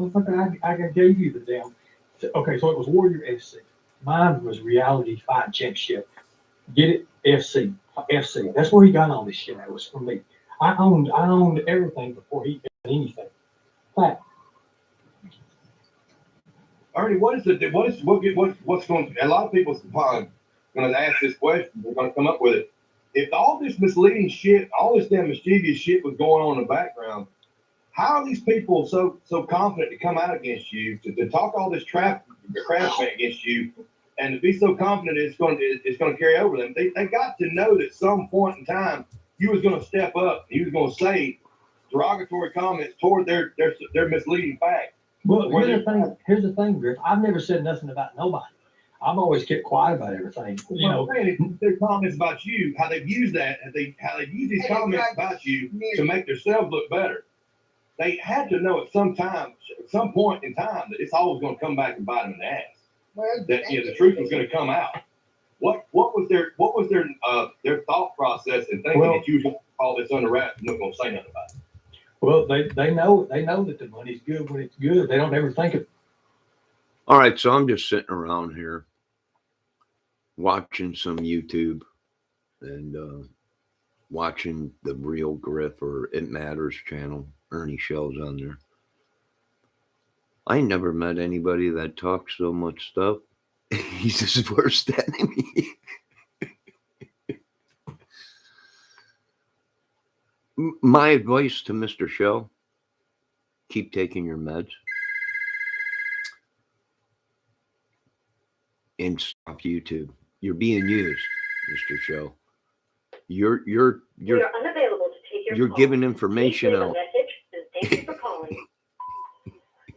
I gave you the damn. Okay, so it was Warrior FC. Mine was Reality Fight Championship. Get it? FC. FC. That's where he got all this shit. That was from me. I owned everything before he got anything. Fact. Ernie, what's going? A lot of people are going to ask this question. They're going to come up with it. If all this misleading shit, all this damn mischievous shit was going on in the background, how are these people so confident to come out against you, to talk all this crap against you, and to be so confident it's going to carry over them? They got to know that at some point in time you was going to step up. You was going to say derogatory comments toward their misleading facts. Well, here's the thing, Griff. I've never said nothing about nobody. I've always kept quiet about everything. You know, their comments about you, how they've used that, how they've used these comments about you to make themselves look better. They had to know at some point in time, that it's always going to come back and bite them in the ass. That the truth was going to come out. What was their thought process in thinking that you was going to call this under wraps and not going to say nothing about it? Well, they know that the money's good when it's good. They don't ever think of it. All right, so I'm just sitting around here watching some YouTube and watching the Real Griff or It Matters channel. Ernie Shell's on there. I never met anybody that talks so much stuff. He's his worst enemy. My advice to Mr. Shell, keep taking your meds and stop YouTube. You're being used, Mr. Shell. You're unavailable to take your call. Giving information out. Thank you for calling.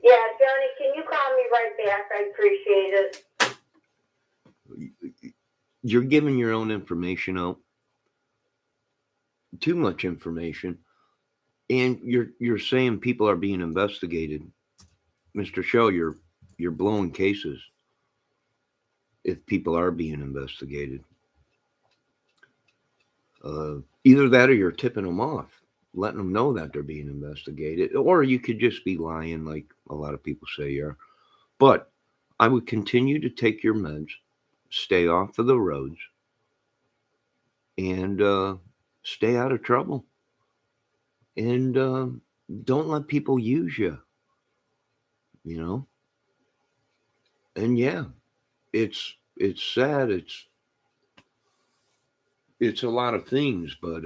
Yeah, Johnny, can you call me right back? I appreciate it. You're giving your own information out. Too much information. And you're saying people are being investigated. Mr. Shell, you're blowing cases if people are being investigated. Either that or you're tipping them off, letting them know that they're being investigated, or you could just be lying like a lot of people say you are. But I would continue to take your meds, stay off of the roads, and stay out of trouble. And don't let people use you, you know. And yeah, it's sad. It's a lot of things, but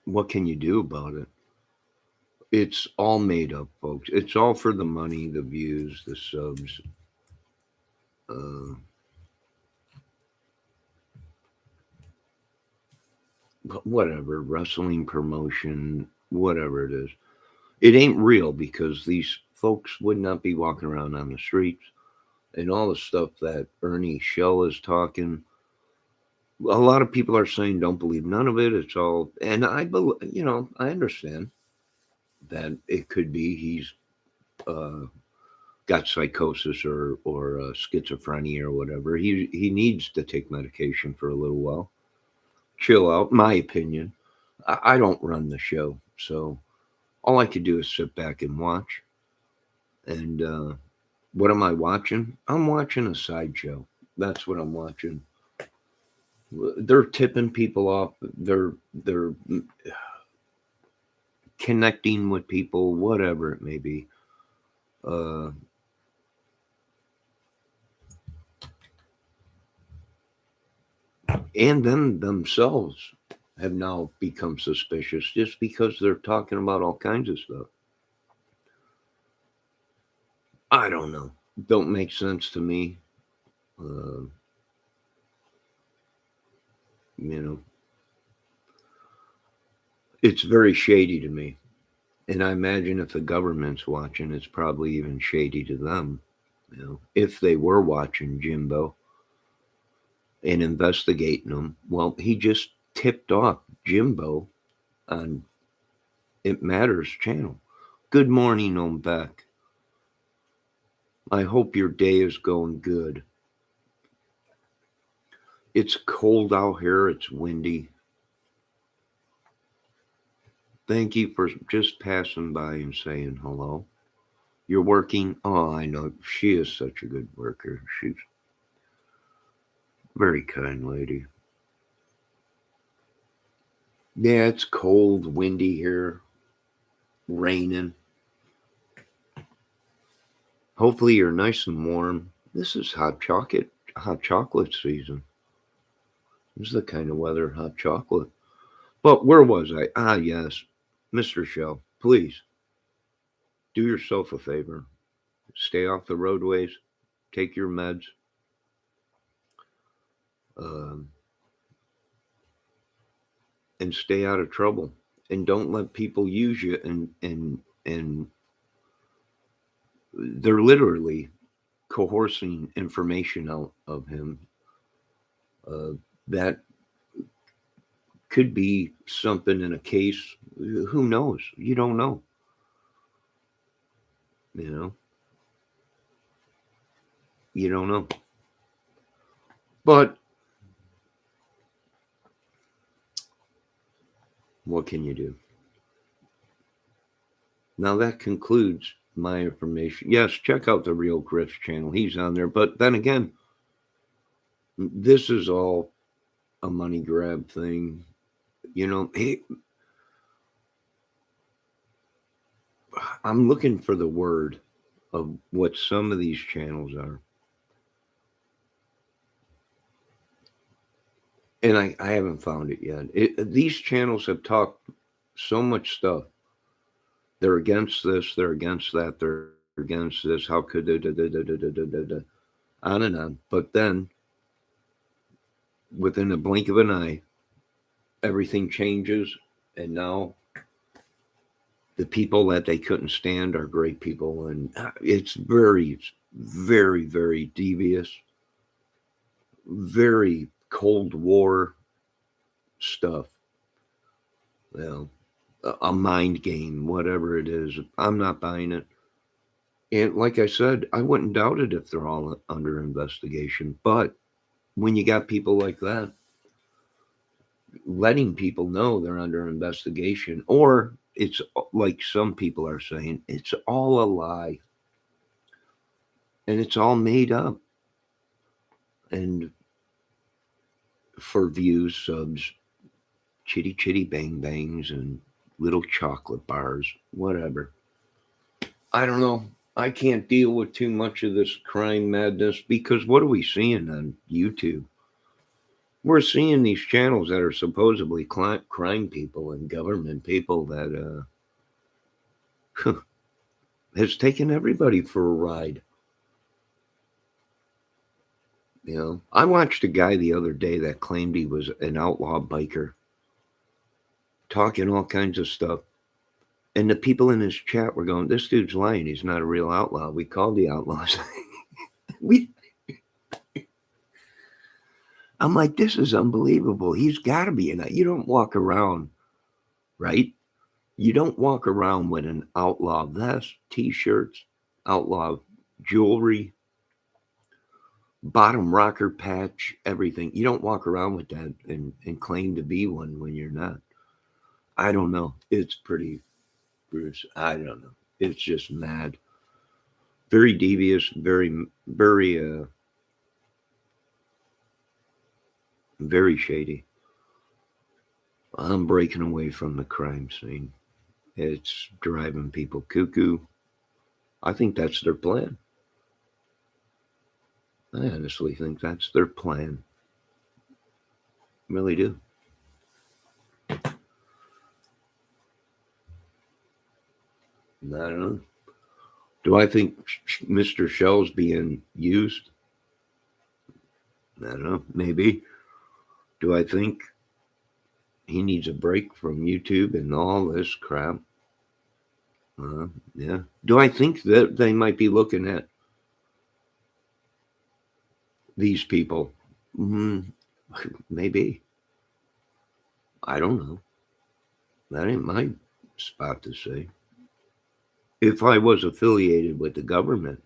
what can you do about it? It's all made up, folks. It's all for the money, the views, the subs. Whatever, wrestling promotion, whatever it is. It ain't real because these folks would not be walking around on the streets. And all the stuff that Ernie Shell is talking, a lot of people are saying don't believe none of it. It's all, and I believe, I understand that it could be he's got psychosis or schizophrenia or whatever. He needs to take medication for a little while. Chill out, my opinion. I don't run the show, so all I could do is sit back and watch. And what am I watching? I'm watching a sideshow. That's what I'm watching. They're tipping people off. They're connecting with people, whatever it may be. And then themselves have now become suspicious just because they're talking about all kinds of stuff. I don't know. Don't make sense to me. It's very shady to me. And I imagine if the government's watching, it's probably even shady to them. If they were watching Jimbo and investigating him, well, he just tipped off Jimbo on It Matters channel. Good morning, I'm back. I hope your day is going good. It's cold out here. It's windy. Thank you for just passing by and saying hello. You're working? Oh, I know. She is such a good worker. She's a very kind lady. Yeah, it's cold, windy here, raining. Hopefully you're nice and warm. This is hot chocolate season. This is the kind of weather, hot chocolate. But where was I? Ah, yes. Mr. Shell, please do yourself a favor. Stay off the roadways. Take your meds. Um, and stay out of trouble. And don't let people use you. And they're literally coercing information out of him that could be something in a case. Who knows? You don't know. You know, you don't know. But what can you do? Now that concludes my information. Yes, check out the Real Griff's channel. He's on there. But then again, this is all a money grab thing. You know, hey, I'm looking for the word of what some of these channels are. And I haven't found it yet. These channels have talked so much stuff. They're against this, they're against that, they're against this. How could they? On and on. But then, within a blink of an eye, everything changes. And now, the people that they couldn't stand are great people. And it's very, very, very devious, very Cold War stuff. Well, a mind game, whatever it is. I'm not buying it. And like I said, I wouldn't doubt it if they're all under investigation. But when you got people like that, letting people know they're under investigation, or it's like some people are saying, it's all a lie and it's all made up. And for views, subs, chitty chitty bang bangs, and little chocolate bars, whatever. I don't know. I can't deal with too much of this crime madness because what are we seeing on YouTube? We're seeing these channels that are supposedly crime people and government people that has taken everybody for a ride. You know, I watched a guy the other day that claimed he was an outlaw biker, talking all kinds of stuff. And the people in his chat were going, "This dude's lying. He's not a real outlaw. We called the outlaws." I'm like, this is unbelievable. He's got to be you don't walk around, right? You don't walk around with an outlaw vest, t-shirts, outlaw jewelry, bottom rocker patch, everything. You don't walk around with that and claim to be one when you're not. I don't know. It's pretty, Bruce. I don't know. It's just mad. Very devious, very, very, very shady. I'm breaking away from the crime scene. It's driving people cuckoo. I think that's their plan. I honestly think that's their plan. Really do. I don't know. Do I think Mr. Shell's being used? I don't know. Maybe. Do I think he needs a break from YouTube and all this crap? Yeah. Do I think that they might be looking at these people? Maybe. I don't know. That ain't my spot to say. If I was affiliated with the government,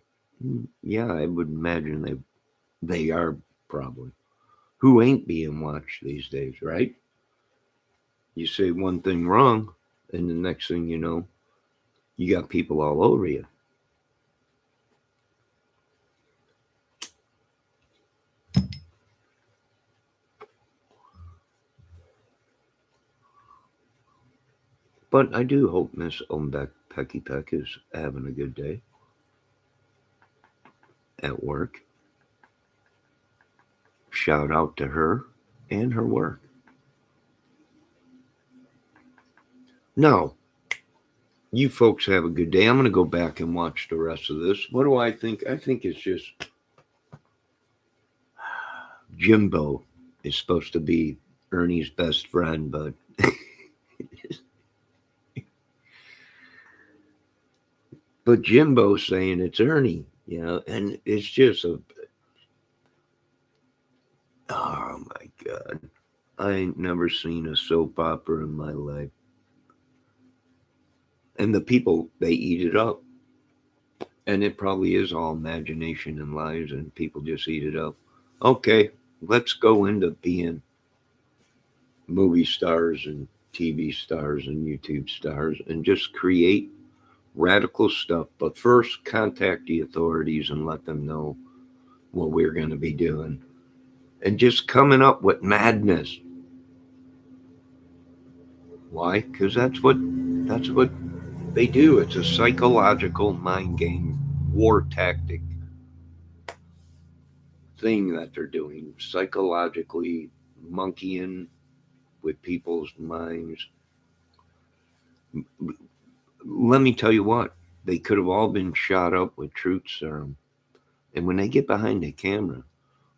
yeah, I would imagine they are probably. Who ain't being watched these days, right? You say one thing wrong, And the next thing you know, you got people all over you. But I do hope Miss Umbeck Pecky Peck is having a good day at work. Shout out to her and her work. Now, you folks have a good day. I'm going to go back and watch the rest of this. What do I think? I think it's just Jimbo is supposed to be Ernie's best friend, but but Jimbo's saying it's Ernie, and it's just oh my God. I ain't never seen a soap opera in my life. And the people, they eat it up. And it probably is all imagination and lies, and people just eat it up. Okay, let's go into being movie stars and TV stars and YouTube stars and just create radical stuff. But first, contact the authorities and let them know what we're going to be doing. And just coming up with madness. Why? Because that's what they do. It's a psychological mind game, war tactic thing that they're doing. Psychologically monkeying with people's minds. Let me tell you what, they could have all been shot up with truth serum. And when they get behind the camera,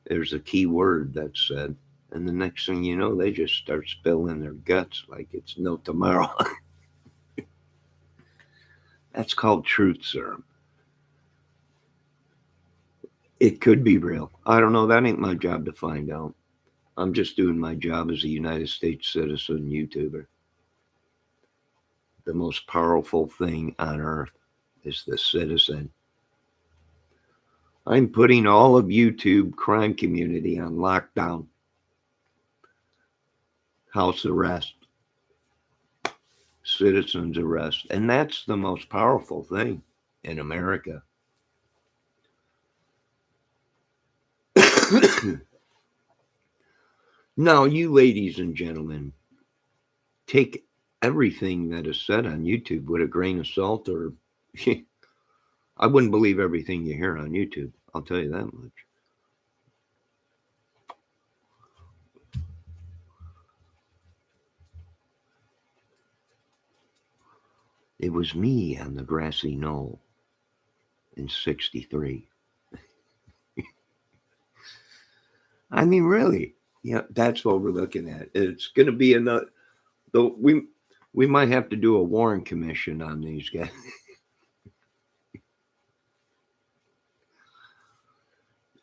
there's a key word that's said. And the next thing you know, they just start spilling their guts like it's no tomorrow. That's called truth serum. It could be real. I don't know. That ain't my job to find out. I'm just doing my job as a United States citizen YouTuber. The most powerful thing on earth is the citizen. I'm putting all of YouTube crime community on lockdown, house arrest, citizens arrest. And that's the most powerful thing in America. Now, you ladies and gentlemen, take everything that is said on YouTube with a grain of salt, or I wouldn't believe everything you hear on YouTube. I'll tell you that much. It was me on the grassy knoll in 63. I mean, really, that's what we're looking at. It's going to be another, though we might have to do a Warren Commission on these guys.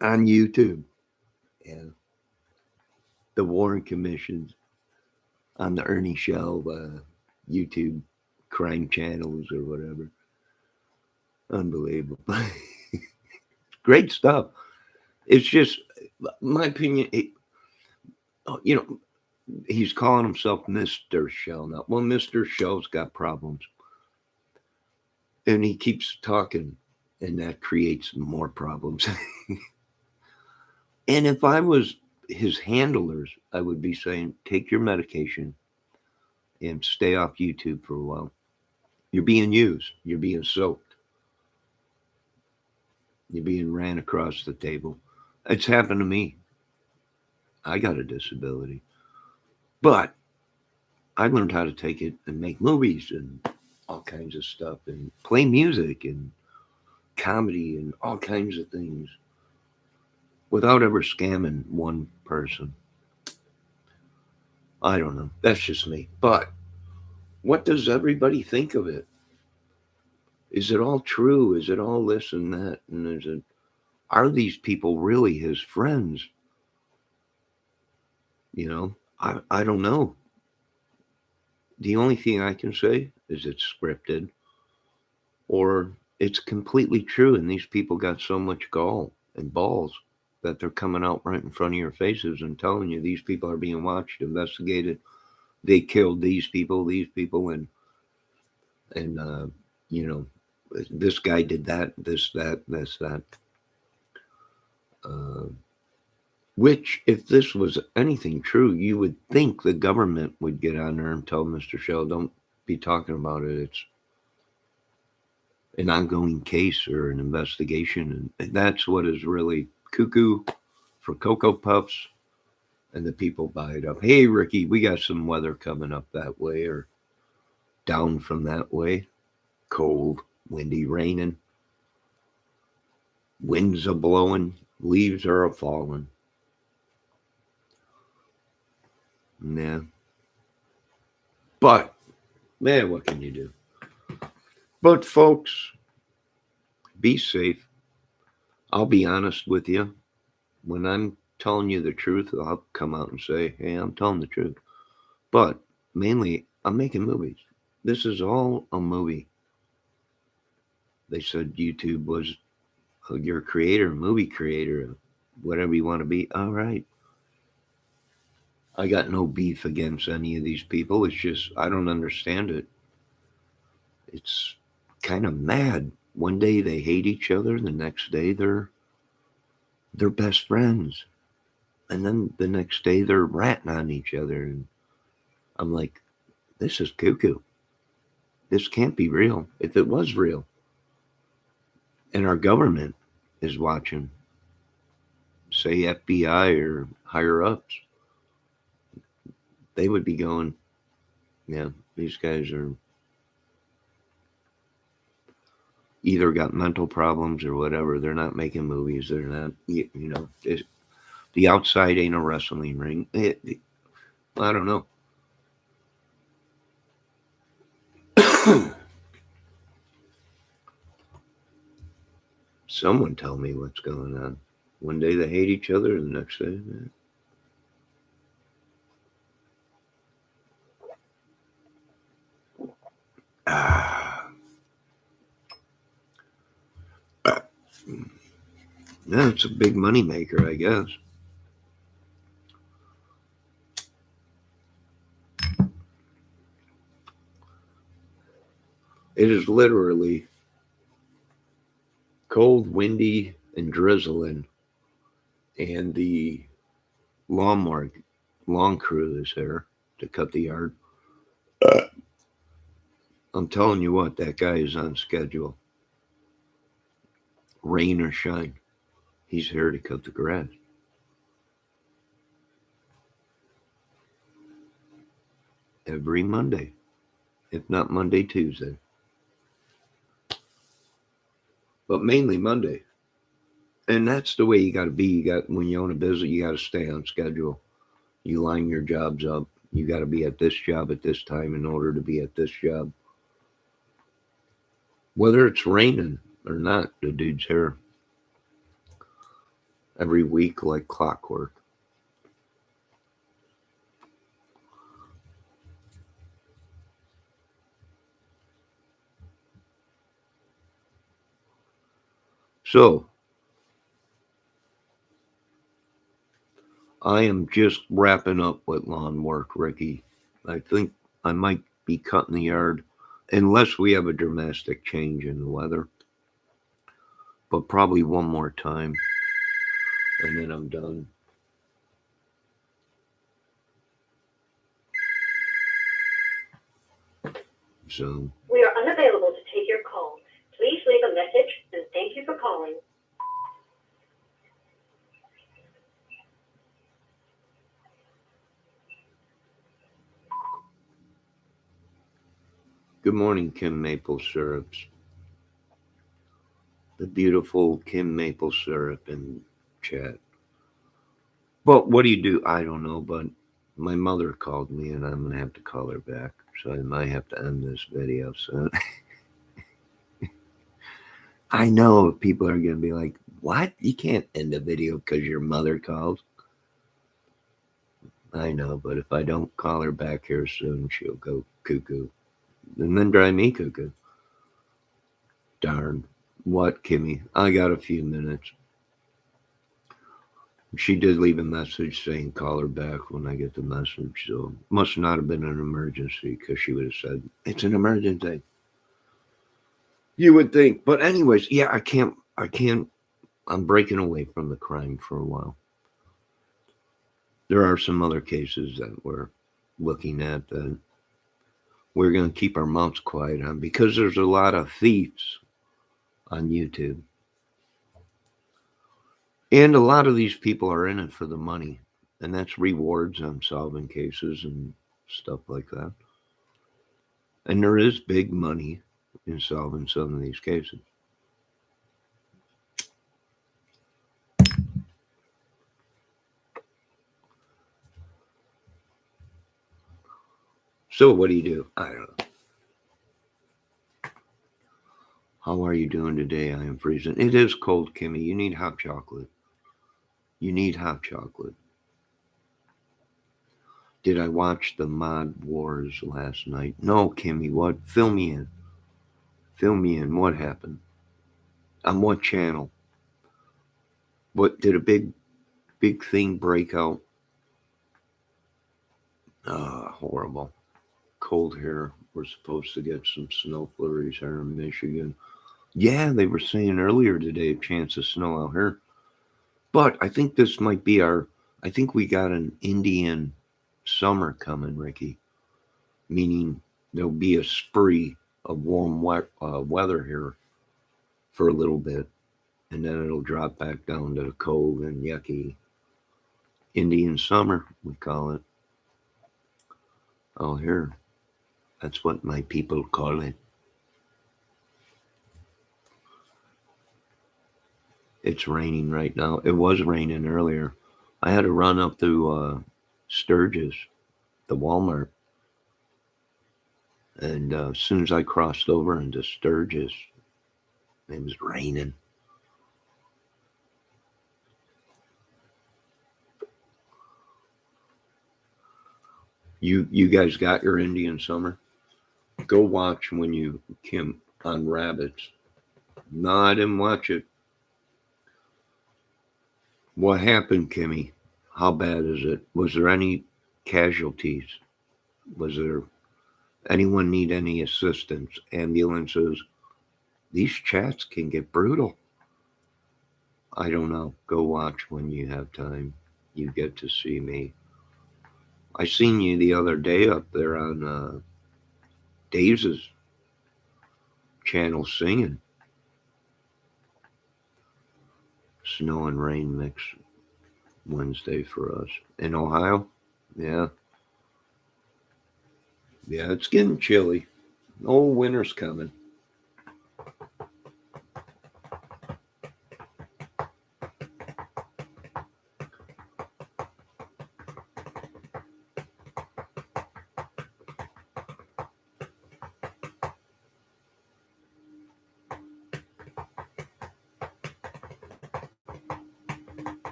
On YouTube. Yeah. The Warren Commissions on the Ernie Show, YouTube crime channels or whatever. Unbelievable. Great stuff. It's just, my opinion, he's calling himself Mr. Shell now. Well, Mr. Shell's got problems. And he keeps talking, and that creates more problems. And if I was his handlers, I would be saying, take your medication and stay off YouTube for a while. You're being used. You're being soaked. You're being ran across the table. It's happened to me. I got a disability. But I learned how to take it and make movies and all kinds of stuff and play music and comedy and all kinds of things without ever scamming one person. I don't know. That's just me. But what does everybody think of it? Is it all true? Is it all this and that? And are these people really his friends? I don't know. The only thing I can say is it's scripted or it's completely true. And these people got so much gall and balls that they're coming out right in front of your faces and telling you these people are being watched, investigated. They killed these people, and And, you know, this guy did that, this, that, this, that. Which, if this was anything true, you would think the government would get on there and tell Mr. Shell, don't be talking about it. It's an ongoing case or an investigation. And that's what is really cuckoo for Cocoa Puffs. And the people buy it up. Hey, Ricky, we got some weather coming up that way or down from that way. Cold, windy, raining. Winds are blowing. Leaves are a falling. Yeah. But, man, what can you do? But, folks, be safe. I'll be honest with you. When I'm telling you the truth, I'll come out and say, hey, I'm telling the truth. But, mainly, I'm making movies. This is all a movie. They said YouTube was your creator, movie creator, whatever you want to be. All right. I got no beef against any of these people. It's just I don't understand it. It's kind of mad. One day they hate each other, the next day they're best friends. And then the next day they're ratting on each other. And I'm like, this is cuckoo. This can't be real. If it was real, and our government is watching, say FBI or higher ups, they would be going, yeah, these guys are either got mental problems or whatever. They're not making movies. They're not, the outside ain't a wrestling ring. I don't know. Someone tell me what's going on. One day they hate each other, the next day, yeah, it's a big money maker, I guess. It is literally cold, windy, and drizzling, and the lawn crew is there to cut the yard. I'm telling you what, that guy is on schedule. Rain or shine, he's here to cut the grass. Every Monday, if not Monday, Tuesday. But mainly Monday. And that's the way you got to be. When you own a business, you got to stay on schedule. You line your jobs up. You got to be at this job at this time in order to be at this job. Whether it's raining or not, the dude's here every week like clockwork. So, I am just wrapping up with lawn work, Ricky. I think I might be cutting the yard unless we have a dramatic change in the weather. But probably one more time, and then I'm done. So, We are unavailable to take your call. Please leave a message and thank you for calling. good morning, Kim Maple Syrups. The beautiful Kim Maple Syrup in chat. But what do you do? I don't know, but my mother called me and I'm going to have to call her back. So I might have to end this video soon. I know people are going to be like, what? You can't end a video because your mother called. I know, but if I don't call her back here soon, she'll go cuckoo. And then drive me cuckoo. Darn. What, Kimmy? I got a few minutes. She did leave a message saying call her back when I get the message. So must not have been an emergency because she would have said, it's an emergency. You would think. But anyways, yeah, I can't, I'm breaking away from the crime for a while. There are some other cases that we're looking at that we're going to keep our mouths quiet on because there's a lot of thieves on YouTube. And a lot of these people are in it for the money. And that's rewards on solving cases and stuff like that. And there is big money in solving some of these cases. So what do you do? I don't know. How are you doing today? I am freezing. It is cold, Kimmy. You need hot chocolate. You need hot chocolate. Did I watch the Mod Wars last night? No, Kimmy. What? Fill me in. Fill me in. What happened? On what channel? What did a big thing break out? Horrible. Cold here. We're supposed to get some snow flurries here in Michigan. Yeah, they were saying earlier today a chance of snow out here. But I think this might be I think we got an Indian summer coming, Ricky. Meaning there'll be a spree of warm weather here for a little bit. And then it'll drop back down to the cold and yucky Indian summer, we call it. Oh, here. That's what my people call it. It's raining right now. It was raining earlier. I had to run up to Sturgis, the Walmart. And as soon as I crossed over into Sturgis, it was raining. You guys got your Indian summer? Go watch when you Kim on Rabbits. No, I didn't watch it. What happened, Kimmy? How bad is it? Was there any casualties? Was there anyone need any assistance? Ambulances? These chats can get brutal. I don't know. Go watch when you have time. You get to see me. I seen you the other day up there on Dave's channel singing. Snow and rain mix Wednesday for us. In Ohio? Yeah. Yeah, it's getting chilly. Oh, winter's coming.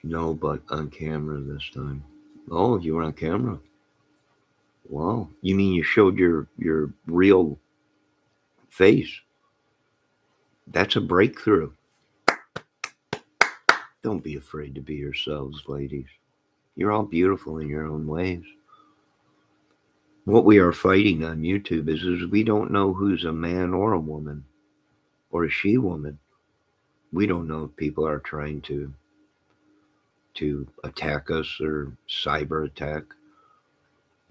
No, but on camera this time. Oh, you were on camera? Wow. You mean you showed your real face? That's a breakthrough. Don't be afraid to be yourselves, ladies. You're all beautiful in your own ways. What we are fighting on YouTube is we don't know who's a man or a woman or a she woman. We don't know if people are trying to attack us or cyber attack.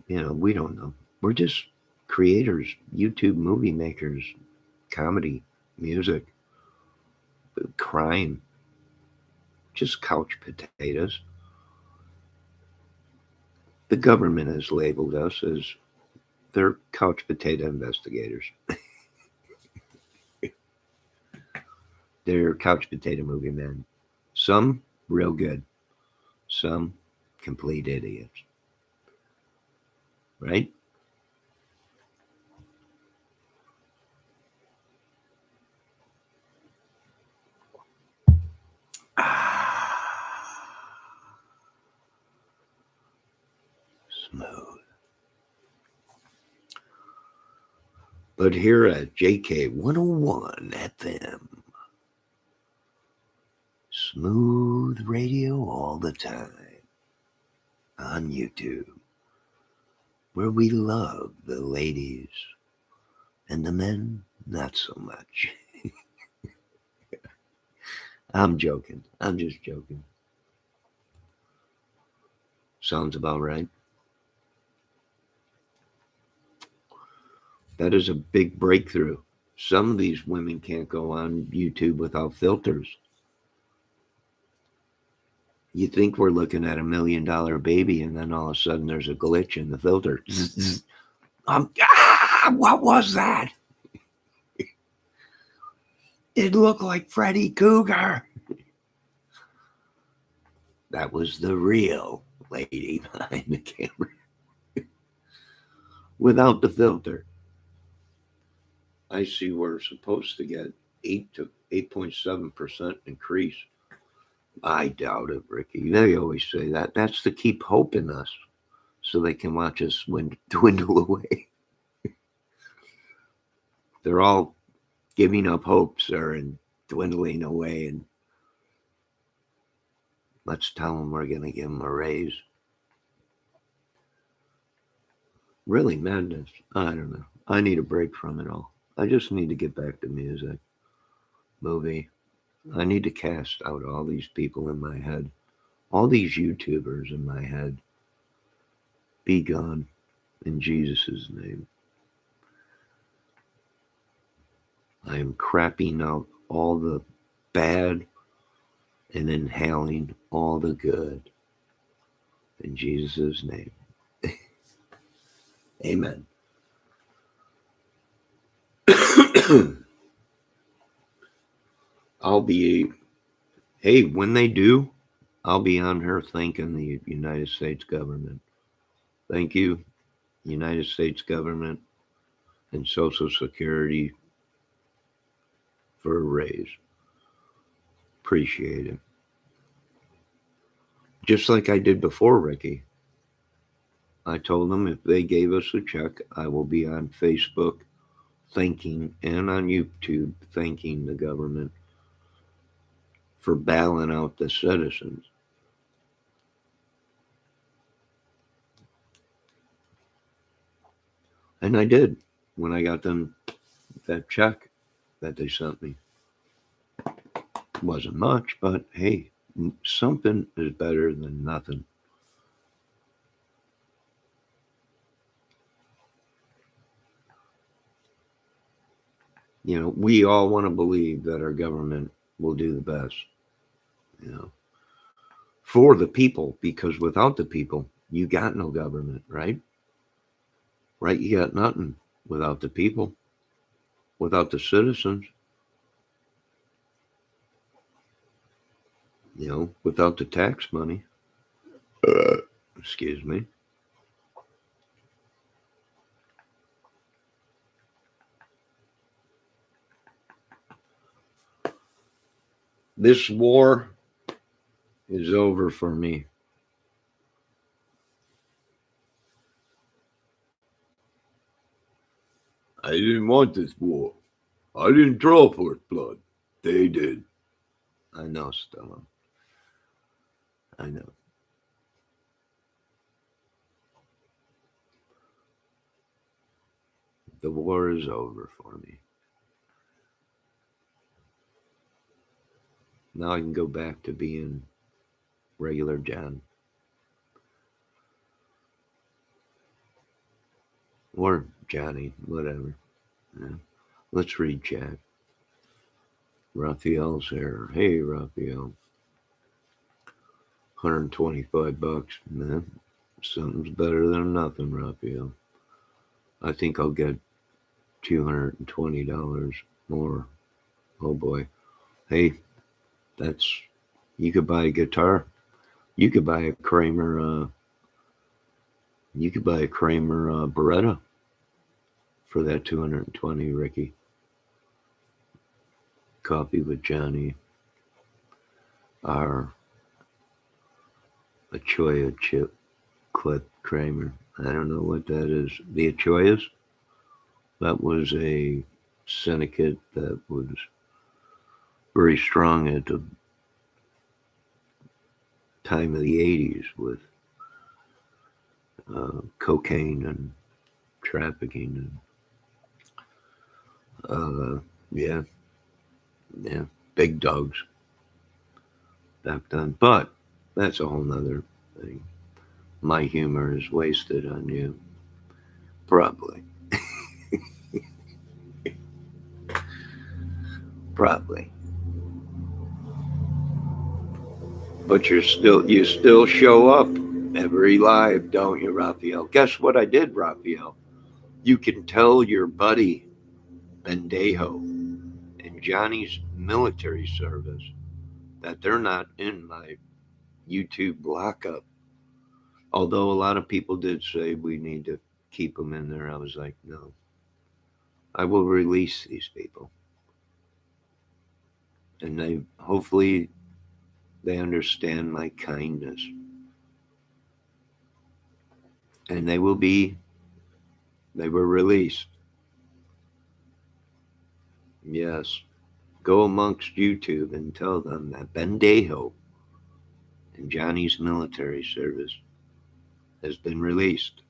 You know, we don't know. We're just creators, YouTube movie makers, comedy, music, crime, just couch potatoes. The government has labeled us as their couch potato investigators. They're couch potato movie men. Some real good, some complete idiots. Right? Smooth. But here at JK 101 FM, smooth radio all the time on YouTube. where we love the ladies and the men not so much. I'm joking. I'm just joking. Sounds about right. That is a big breakthrough. Some of these women can't go on YouTube without filters. You think we're looking at $1 million baby, and then all of a sudden there's a glitch in the filter. What was that? It looked like Freddy Cougar. That was the real lady behind the camera. Without the filter. I see we're supposed to get 8.7% increase. I doubt it, Ricky. They always say that. That's to keep hope in us so they can watch us dwindle away. They're all giving up hope, sir, and dwindling away. And let's tell them we're going to give them a raise. Really madness. I don't know. I need a break from it all. I just need to get back to music, movie. I need to cast out all these people in my head, all these YouTubers in my head. Be gone in Jesus' name. I am crapping out all the bad and inhaling all the good in Jesus' name. Amen. Hey, when they do, I'll be on her thanking the United States government. Thank you, United States government and Social Security, for a raise. Appreciate it. Just like I did before, Ricky. I told them if they gave us a check, I will be on Facebook thanking and on YouTube thanking the government for bailing out the citizens. And I did when I got them that check that they sent me. It wasn't much, but hey, something is better than nothing. You know, we all want to believe that our government will do the best, you know, for the people, because without the people, you got no government, right? Right? You got nothing without the people, without the citizens, you know, without the tax money. Excuse me. This war is over for me. I didn't want this war. I didn't draw for it, blood. They did. I know, Stella. I know. The war is over for me. Now I can go back to being regular John. Or Johnny, whatever. Yeah. Let's read chat. Raphael's here. Hey, Raphael. $125. Man, something's better than nothing, Raphael. I think I'll get $220 more. Oh boy. Hey, you could buy a guitar. You could buy a Kramer Beretta for that 220, Ricky. Coffee with Johnny. Our Achoya chip clip Kramer. I don't know what that is. The Achoyas? That was a syndicate that was very strong at the time of the 80s with cocaine and trafficking. And, yeah, big dogs back then. But that's a whole nother thing. My humor is wasted on you. Probably. Probably. But you still show up every live, don't you, Raphael? Guess what I did, Raphael? You can tell your buddy Bendejo and Johnny's military service that they're not in my YouTube lockup. Although a lot of people did say we need to keep them in there, I was like, no, I will release these people, and they hopefully they understand my kindness, and they were released. Yes, go amongst YouTube and tell them that Bendejo and Johnny's military service has been released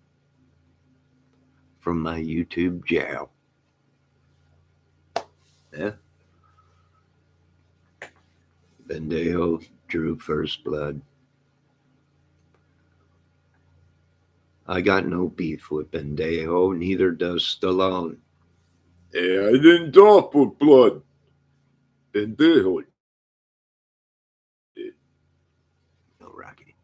from my YouTube jail. Yeah. Bendejo drew first blood. I got no beef with Bendejo, neither does Stallone. I didn't draw for blood. Pendejo. No, Rocky.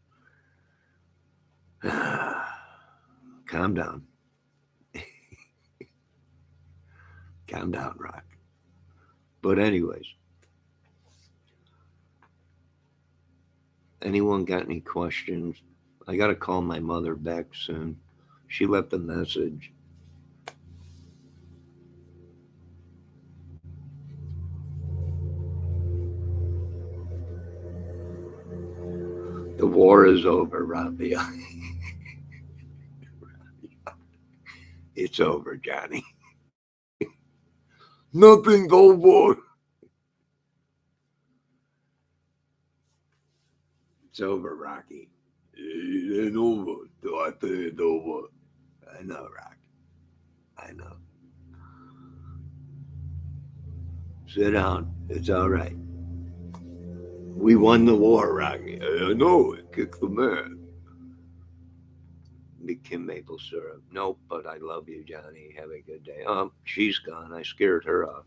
Calm down. Calm down, Rock. But anyways, anyone got any questions? I got to call my mother back soon. She left a message. The war is over, Raphael. It's over, Johnny. Nothing's over. It's over, Rocky. It ain't over till I say it's over. I know, Rock. I know. Sit down. It's all right. We won the war, Rocky. I know it kicks the man. Kim maple syrup. Nope, but I love you, Johnny. Have a good day. She's gone. I scared her off.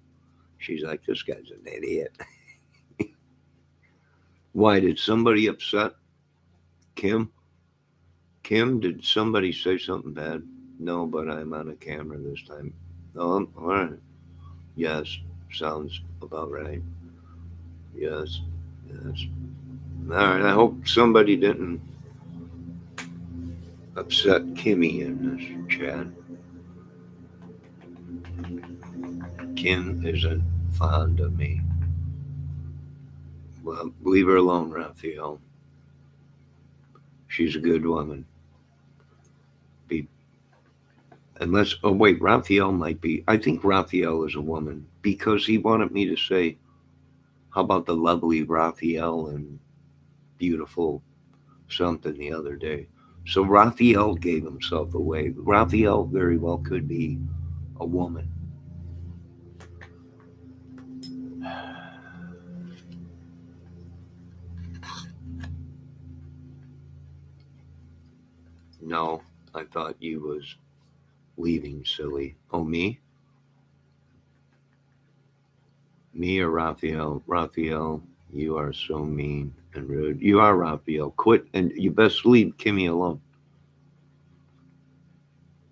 She's like, this guy's an idiot. Why, did somebody upset Kim? Kim, did somebody say something bad? No, but I'm on a camera this time. All right. Yes, sounds about right. Yes. All right, I hope somebody didn't upset Kimmy in this chat. Kim isn't fond of me. Well, leave her alone, Raphael. She's a good woman. Wait, Raphael might be. I think Raphael is a woman because he wanted me to say, how about the lovely Raphael and beautiful something the other day. So Raphael gave himself away. Raphael very well could be a woman. No, I thought you was leaving, silly. Oh, me? Me or Raphael? Raphael, you are so mean and rude. You are, Raphael. Quit, and you best leave Kimmy alone.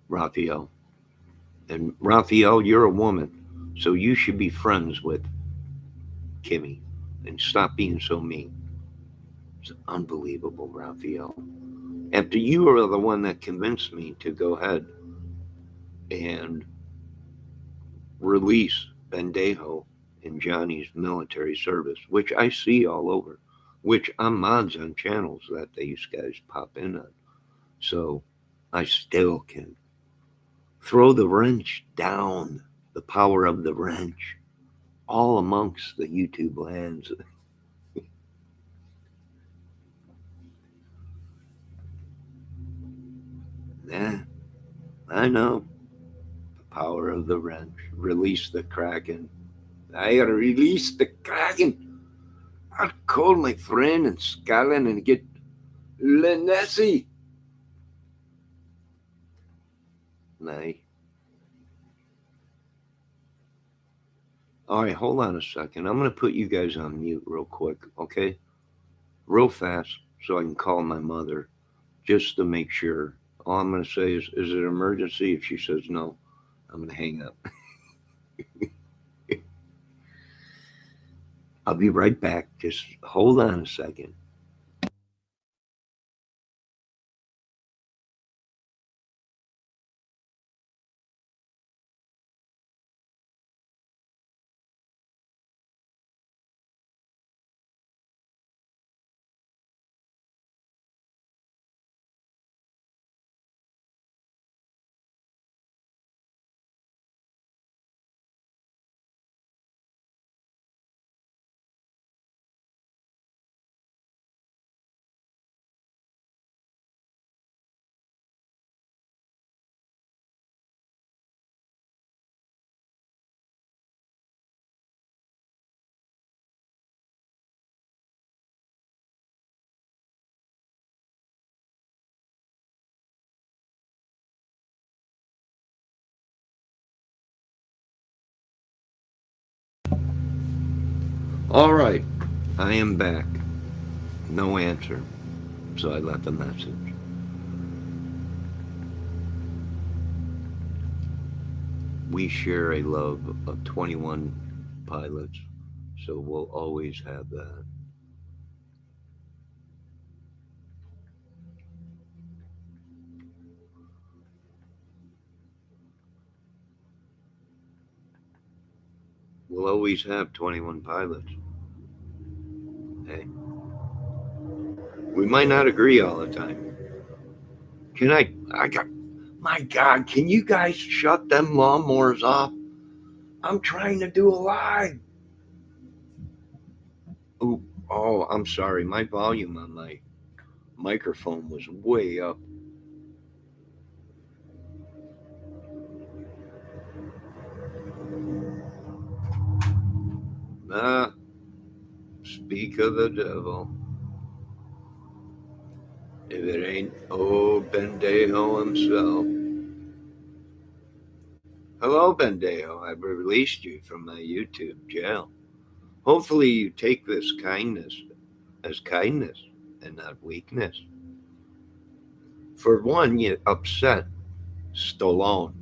Raphael. And Raphael, you're a woman, so you should be friends with Kimmy and stop being so mean. It's unbelievable, Raphael. After you were the one that convinced me to go ahead and release Bendejo in Johnny's military service, which I see all over, which I'm mods on channels that these guys pop in on. So I still can throw the wrench down, the power of the wrench, all amongst the YouTube lands. Yeah, I know. The power of the wrench. Release the Kraken. I gotta release the Kraken. I'll call my friend in Scotland and get Lenesi. Nay. All right, hold on a second. I'm gonna put you guys on mute real quick, okay? Real fast, so I can call my mother, just to make sure. All I'm gonna say is it an emergency? If she says no, I'm gonna hang up. I'll be right back. Just hold on a second. All right, I am back. No answer, so I left a message. We share a love of 21 pilots, so we'll always have that. We'll always have 21 pilots. Hey, we might not agree all the time. Can I got, my God, can you guys shut them lawnmowers off? I'm trying to do a live. Oh, oh, I'm sorry. My volume on my microphone was way up. Ah, speak of the devil. If it ain't old Bendejo himself. Hello, Bendejo. I've released you from my YouTube jail. Hopefully, you take this kindness as kindness and not weakness. For one, you upset Stallone.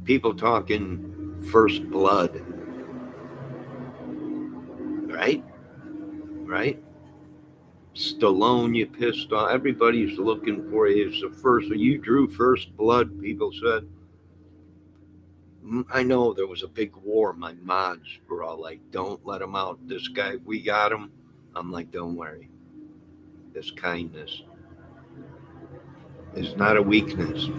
People talking first blood, right? Right? Stallone, you pissed off. Everybody's looking for you. It's the first. You drew first blood. People said. I know there was a big war. My mods were all like, "Don't let him out. This guy, we got him." I'm like, "Don't worry. This kindness is not a weakness."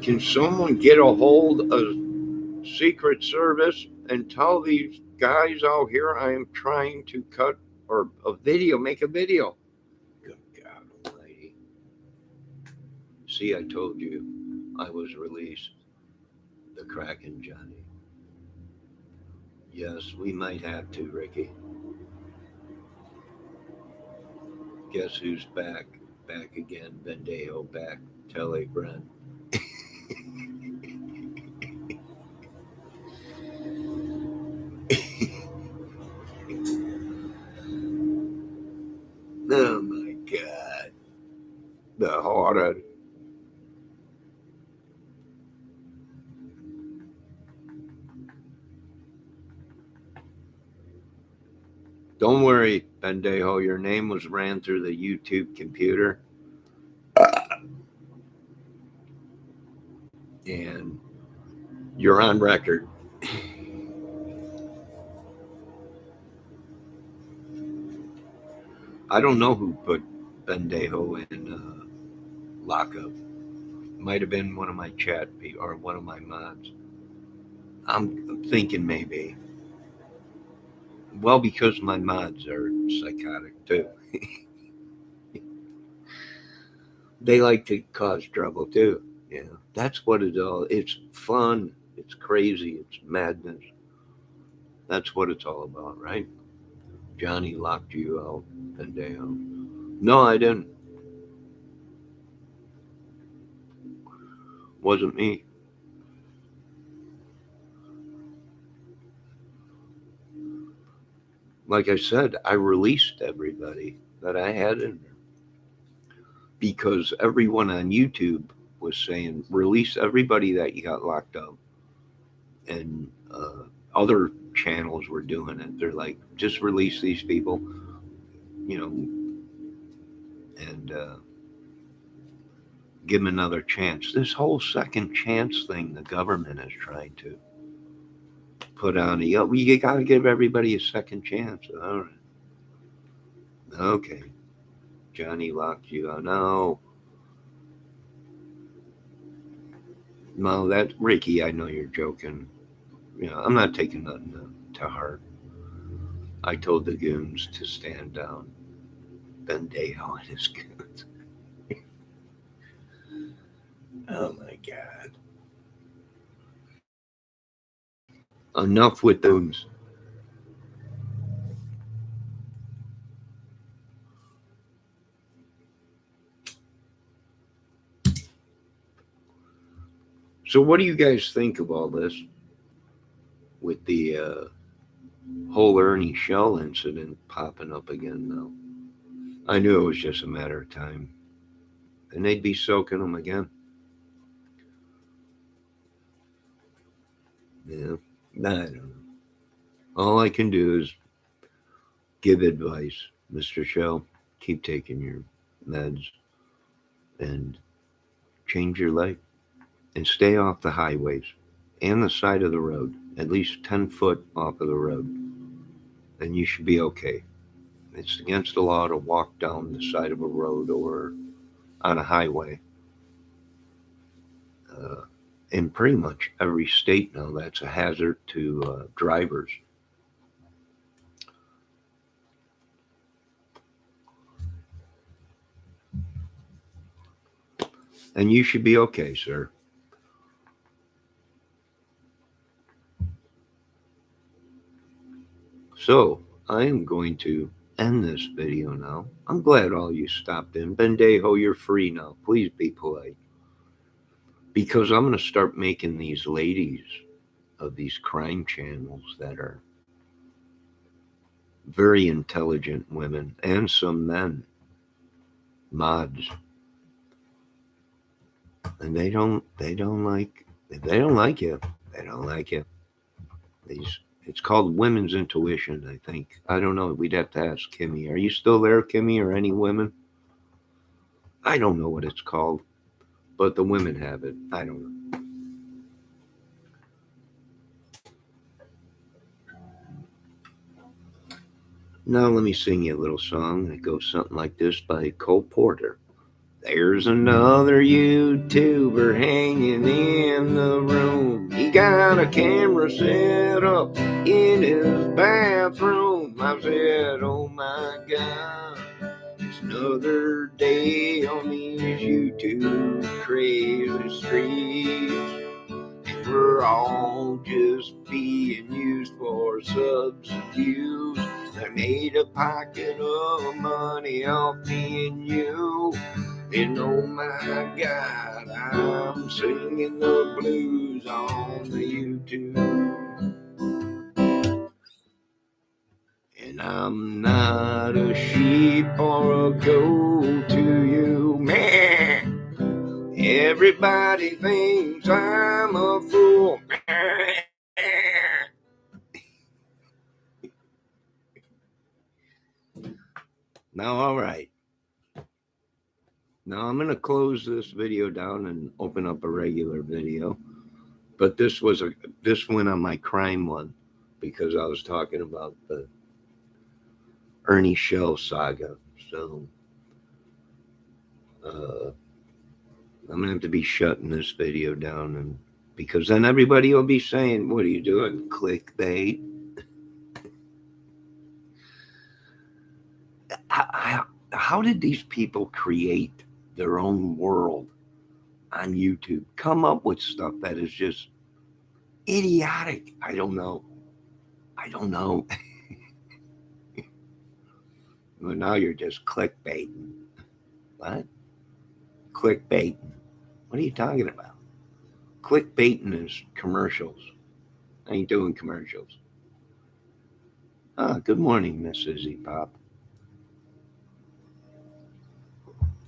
Can someone get a hold of Secret Service and tell these guys out here I am trying to cut or a video, make a video? Good God Almighty. See, I told you I was released. The Kraken, Johnny. Yes, we might have to, Ricky. Guess who's back? Back again, Bendejo back. Tell a friend. Oh my God. The horror. Don't worry, Bendejo. Your name was ran through the YouTube computer. And you're on record. I don't know who put Bendejo in lockup. Might have been one of my chat people or one of my mods. I'm thinking maybe. Well, because my mods are psychotic too. They like to cause trouble too. You know, that's what it's all. It's fun. It's crazy. It's madness. That's what it's all about, right? Johnny locked you out that day. No, I didn't. Wasn't me. Like I said, I released everybody that I had in there because everyone on YouTube was saying release everybody that you got locked up, and other channels were doing it. They're like, just release these people, you know, and give them another chance. This whole second chance thing, the government is trying to put on. You got to give everybody a second chance. All right. Okay. Johnny locked you out. No. No, that Ricky, I know you're joking. You know, I'm not taking nothing to heart. I told the goons to stand down. Ben Dejo and his goons. Oh my God. Enough with those. So, what do you guys think of all this with the whole Ernie Shell incident popping up again now? I knew it was just a matter of time. And they'd be soaking them again. Yeah. I don't know. All I can do is give advice, Mr. Shell. Keep taking your meds and change your life and stay off the highways and the side of the road, at least 10 foot off of the road, and you should be okay. It's against the law to walk down the side of a road or on a highway. In pretty much every state now, that's a hazard to drivers. And you should be okay, sir. So, I am going to end this video now. I'm glad all you stopped in. Bendejo, you're free now. Please be polite. Because I'm going to start making these ladies of these crime channels that are very intelligent women and some men, mods, and they don't like, if they don't like you, they don't like you. It's called women's intuition, I think. I don't know. We'd have to ask Kimmy. Are you still there, Kimmy, or any women? I don't know what it's called, but the women have it. I don't know. Now let me sing you a little song that goes something like this by Cole Porter. There's another YouTuber hanging in the room. He got a camera set up in his bathroom. I said, oh my God, it's another day on these YouTube crazy streets. And we're all just being used for substitutes. I made a pocket of money off me and you. And oh my God, I'm singing the blues on the YouTube. And I'm not a sheep or a goat to you, man. Everybody thinks I'm a fool. Now, all right. Now I'm going to close this video down and open up a regular video. But this went on my crime one because I was talking about the Ernie Shell saga. So I'm going to have to be shutting this video down and Because then everybody will be saying, what are you doing? Clickbait. How did these people create their own world on YouTube? Come up with stuff that is just idiotic. I don't know. Well, now you're just clickbaiting. What? Clickbaiting. What are you talking about? Clickbaiting is commercials. I ain't doing commercials. Good morning, Miss Izzy Pop.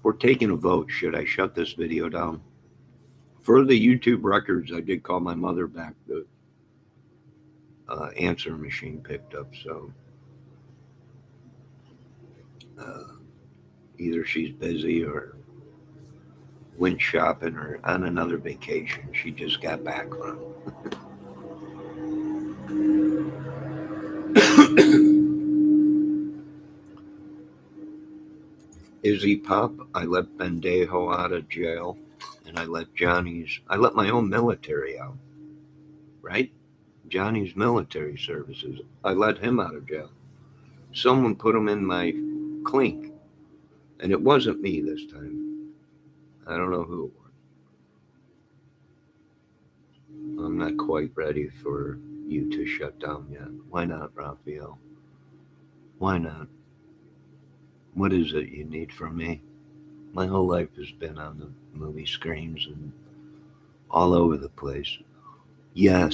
We're taking a vote. Should I shut this video down? For the YouTube records, I did call my mother back. The answer machine picked up, so either she's busy or went shopping or on another vacation. She just got back from. Izzy Pop, I let Bendejo out of jail, and I let my own military out, right? Johnny's military services. I let him out of jail. Someone put him in my clink, and it wasn't me this time. I don't know who it was. I'm not quite ready for you to shut down yet. Why not, Raphael? Why not? What is it you need from me? My whole life has been on the movie screens and all over the place. Yes,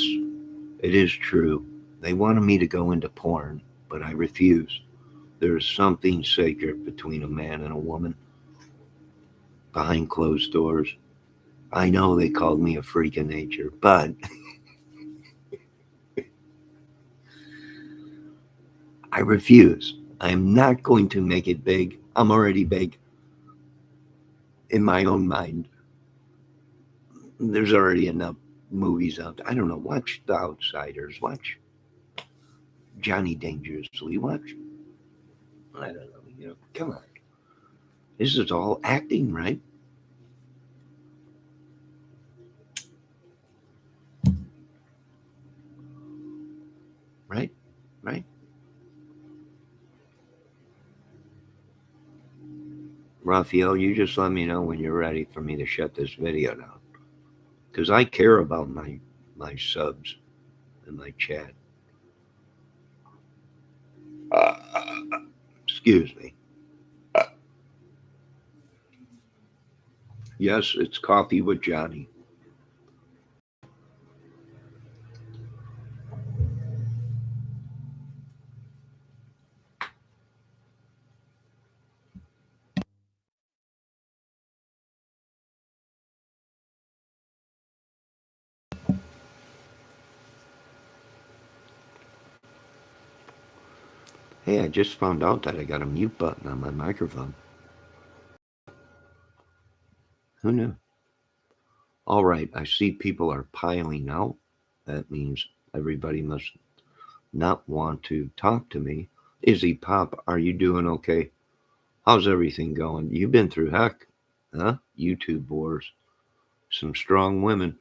it is true. They wanted me to go into porn, but I refused. There is something sacred between a man and a woman behind closed doors. I know they called me a freak of nature, but I refuse. I am not going to make it big. I'm already big in my own mind. There's already enough movies out there. I don't know. Watch The Outsiders. Watch Johnny Dangerously. Watch. I don't know. Come on. This is all acting, right? Right? Raphael, you just let me know when you're ready for me to shut this video down. Because I care about my subs and my chat. Excuse me. Yes, it's Coffee with Johnny. Hey, I just found out that I got a mute button on my microphone. Who knew? All right, I see people are piling out. That means everybody must not want to talk to me. Izzy Pop, are you doing okay? How's everything going? You've been through heck, huh? YouTube wars. Some strong women.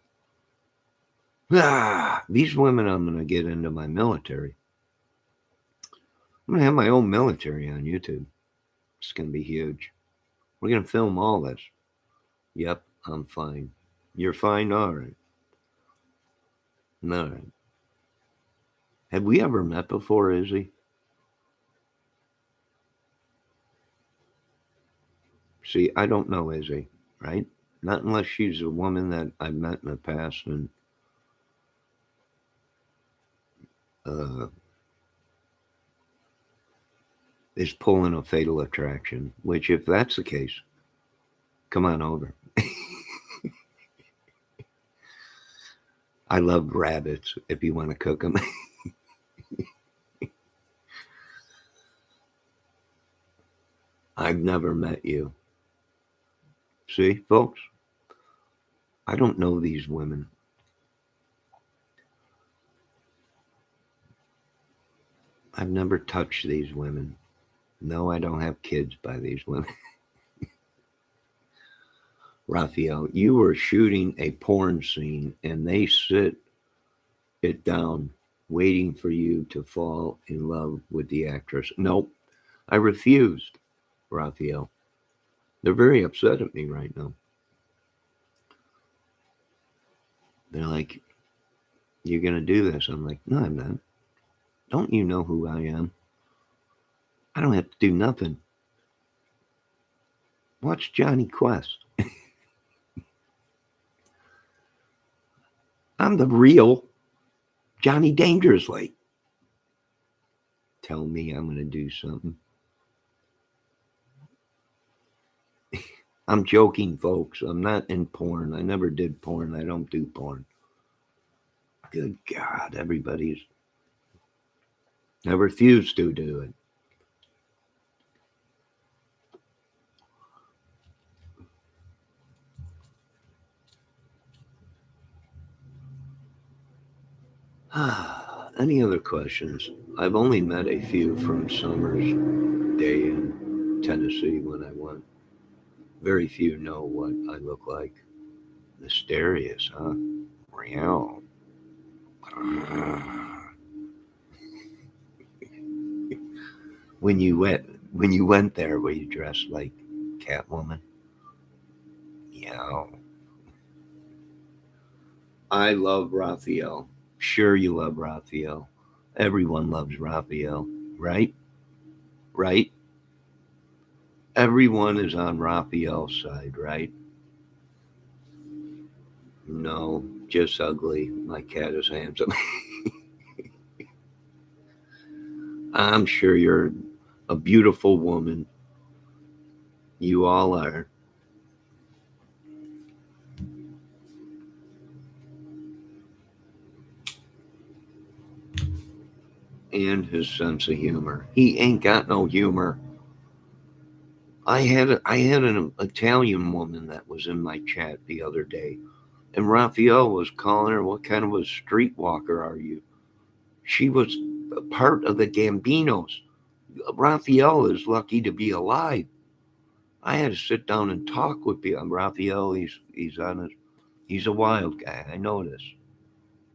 These women, I'm going to get into my military. I'm going to have my own military on YouTube. It's going to be huge. We're going to film all this. Yep, I'm fine. You're fine? All right. All right. Have we ever met before, Izzy? See, I don't know Izzy, right? Not unless she's a woman that I've met in the past and is pulling a fatal attraction, which if that's the case, come on over. I love rabbits if you want to cook them. I've never met you. See, folks, I don't know these women. I've never touched these women. No, I don't have kids by these women. Raphael, you were shooting a porn scene and they sit it down waiting for you to fall in love with the actress. Nope, I refused, Raphael. They're very upset at me right now. They're like, you're going to do this. I'm like, no, I'm not. Don't you know who I am? I don't have to do nothing. Watch Johnny Quest. I'm the real Johnny Dangerously. Tell me I'm going to do something. I'm joking, folks. I'm not in porn. I never did porn. I don't do porn. Good God, everybody's. I refuse to do it. Any other questions? I've only met a few from Summer's Day in Tennessee when I went. Very few know what I look like. Mysterious, huh? Real. When you went there, were you dressed like Catwoman? Yeah. I love Raphael. Sure, you love Raphael. Everyone loves Raphael, right? Right? Everyone is on Raphael's side, right? No, just ugly. My cat is handsome. I'm sure you're a beautiful woman. You all are. And his sense of humor. He ain't got no humor. I had an Italian woman that was in my chat the other day, and Raphael was calling her, "What kind of a streetwalker are you?" She was a part of the Gambinos. Raphael is lucky to be alive. I had to sit down and talk with Raphael. He's on his. He's a wild guy. I know this,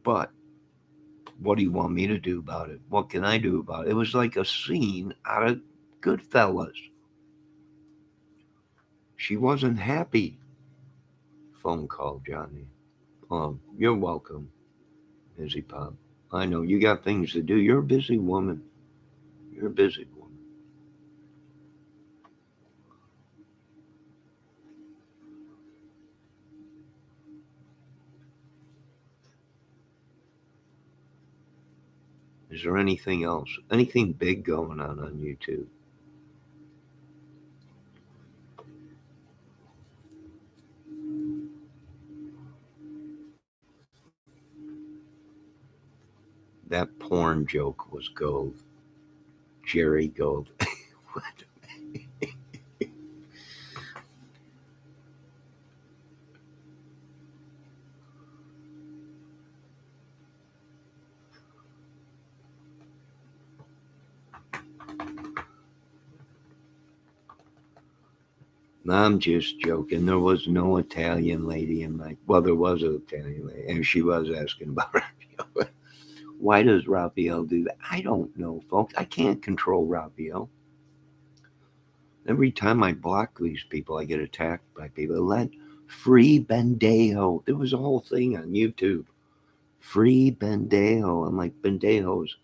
but what do you want me to do about it? What can I do about it? It was like a scene out of Goodfellas. She wasn't happy. Phone call, Johnny. You're welcome, Izzy Pop. I know you got things to do. You're a busy woman. You're a busy woman. Is there anything else? Anything big going on YouTube? That porn joke was gold. Jerry Gold. What? I'm just joking. There was no Italian lady in my. Well, there was an Italian lady, and she was asking about Raphael. Why does Raphael do that? I don't know, folks. I can't control Raphael. Every time I block these people, I get attacked by people. Let free Bendejo. There was a whole thing on YouTube. Free Bendejo. I'm like, Bendejo's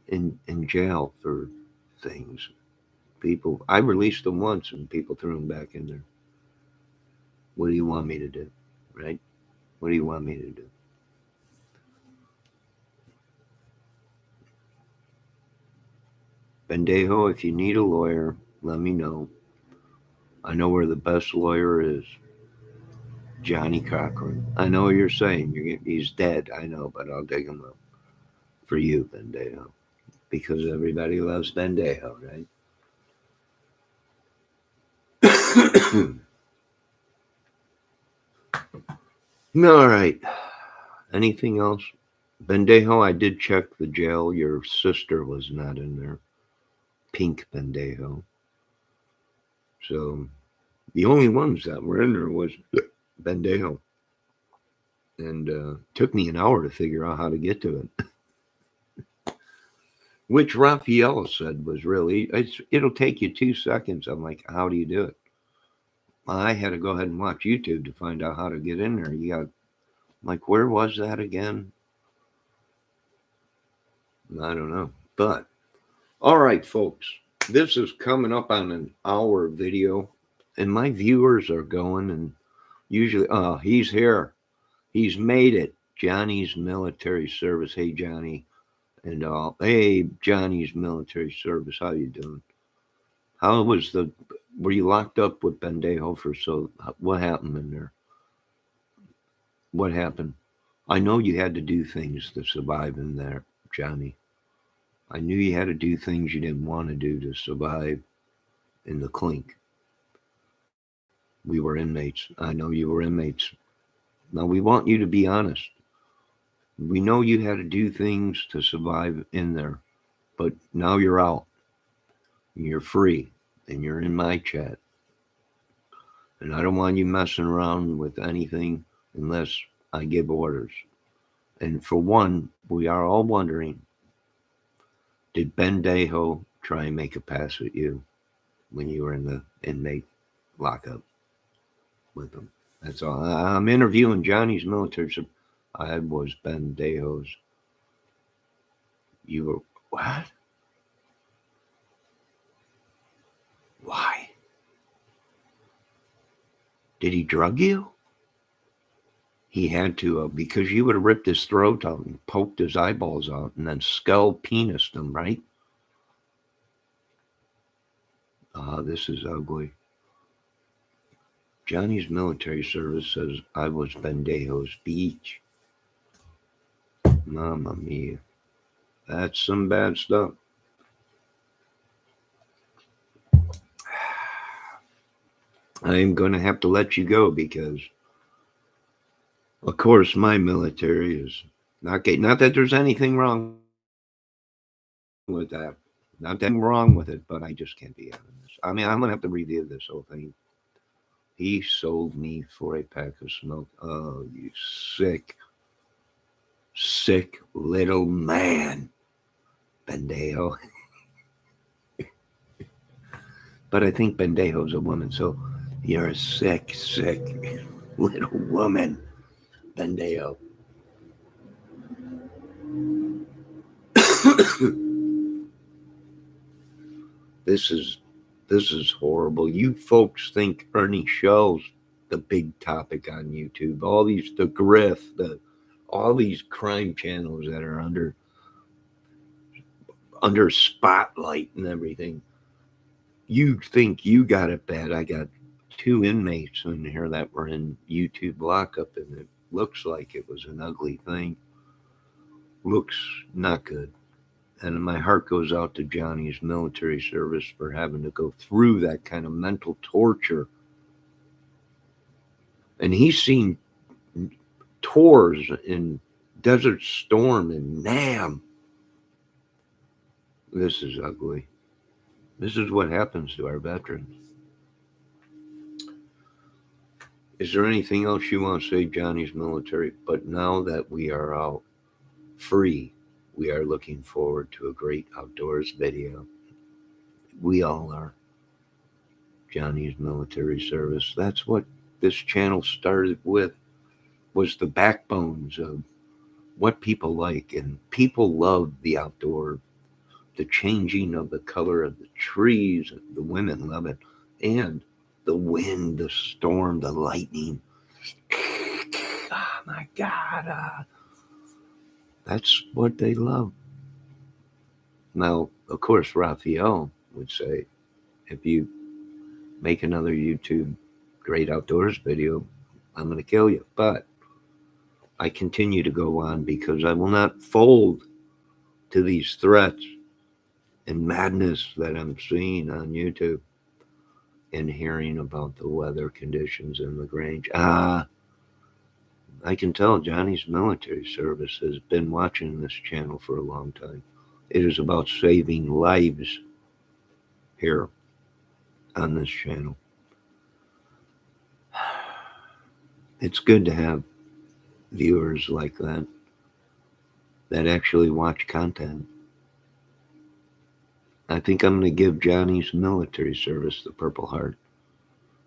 in jail for things. People, I released them once and people threw them back in there. What do you want me to do? Right? What do you want me to do? Bendejo, if you need a lawyer, let me know. I know where the best lawyer is. Johnny Cochran. I know what you're saying. He's dead. I know, but I'll dig him up for you, Bendejo, because everybody loves Bendejo, right? All right. Anything else? Bendejo, I did check the jail. Your sister was not in there. Pink Bendejo. So The only ones that were in there was Bendejo. And took me an hour to figure out how to get to it. Which Raphael said was really, it'll take you 2 seconds. I'm like, how do you do it? I had to go ahead and watch YouTube to find out how to get in there. You got, like, where was that again? I don't know. But, all right, folks, this is coming up on an hour video, and my viewers are going, and usually, oh, he's here. He's made it. Johnny's military service. Hey, Johnny. And hey, Johnny's military service. How you doing? How was were you locked up with Bendejo for what happened in there? What happened? I know you had to do things to survive in there, Johnny. I knew you had to do things you didn't want to do to survive in the clink. We were inmates. I know you were inmates. Now we want you to be honest. We know you had to do things to survive in there, but now you're out. You're free, and you're in my chat. And I don't want you messing around with anything unless I give orders. And for one, we are all wondering, did Bendejo try and make a pass at you when you were in the inmate lockup with him? That's all. I'm interviewing Johnny's military. So I was Bendejo's. You were what? Why? Did he drug you? He had to, because you would have ripped his throat out and poked his eyeballs out and then skull penised him, right? This is ugly. Johnny's military service says I was Bendejo's beach. Mamma mia. That's some bad stuff. I'm going to have to let you go because, of course, my military is not that there's anything wrong with that. Not that wrong with it, but I just can't be out of this. I mean, I'm going to have to review this whole thing. He sold me for a pack of smoke. Oh, you sick little man, Bendejo. But I think Bendejo's a woman, so you're a sick little woman, Bendejo. This is horrible. You folks think Ernie Shell's the big topic on YouTube. All these, the grift, all these crime channels that are under spotlight and everything. You think you got it bad. I got 2 inmates in here that were in YouTube lockup, and it looks like it was an ugly thing. Looks not good. And my heart goes out to Johnny's military service for having to go through that kind of mental torture. And he's seen tours in Desert Storm and Nam. This is ugly. This is what happens to our veterans. Is there anything else you want to say, Johnny's military? But now that we are out free, we are looking forward to a great outdoors video. We all are. Johnny's military service. That's what this channel started with, was the backbones of what people like. And people love the outdoor, the changing of the color of the trees. The women love it. And the wind, the storm, the lightning. Oh my God. That's what they love. Now, of course, Raphael would say, if you make another YouTube great outdoors video, I'm going to kill you. But I continue to go on because I will not fold to these threats and madness that I'm seeing on YouTube and hearing about the weather conditions in LaGrange. I can tell Johnny's military service has been watching this channel for a long time. It is about saving lives here on this channel. It's good to have viewers like that actually watch content. I think I'm going to give Johnny's military service the Purple Heart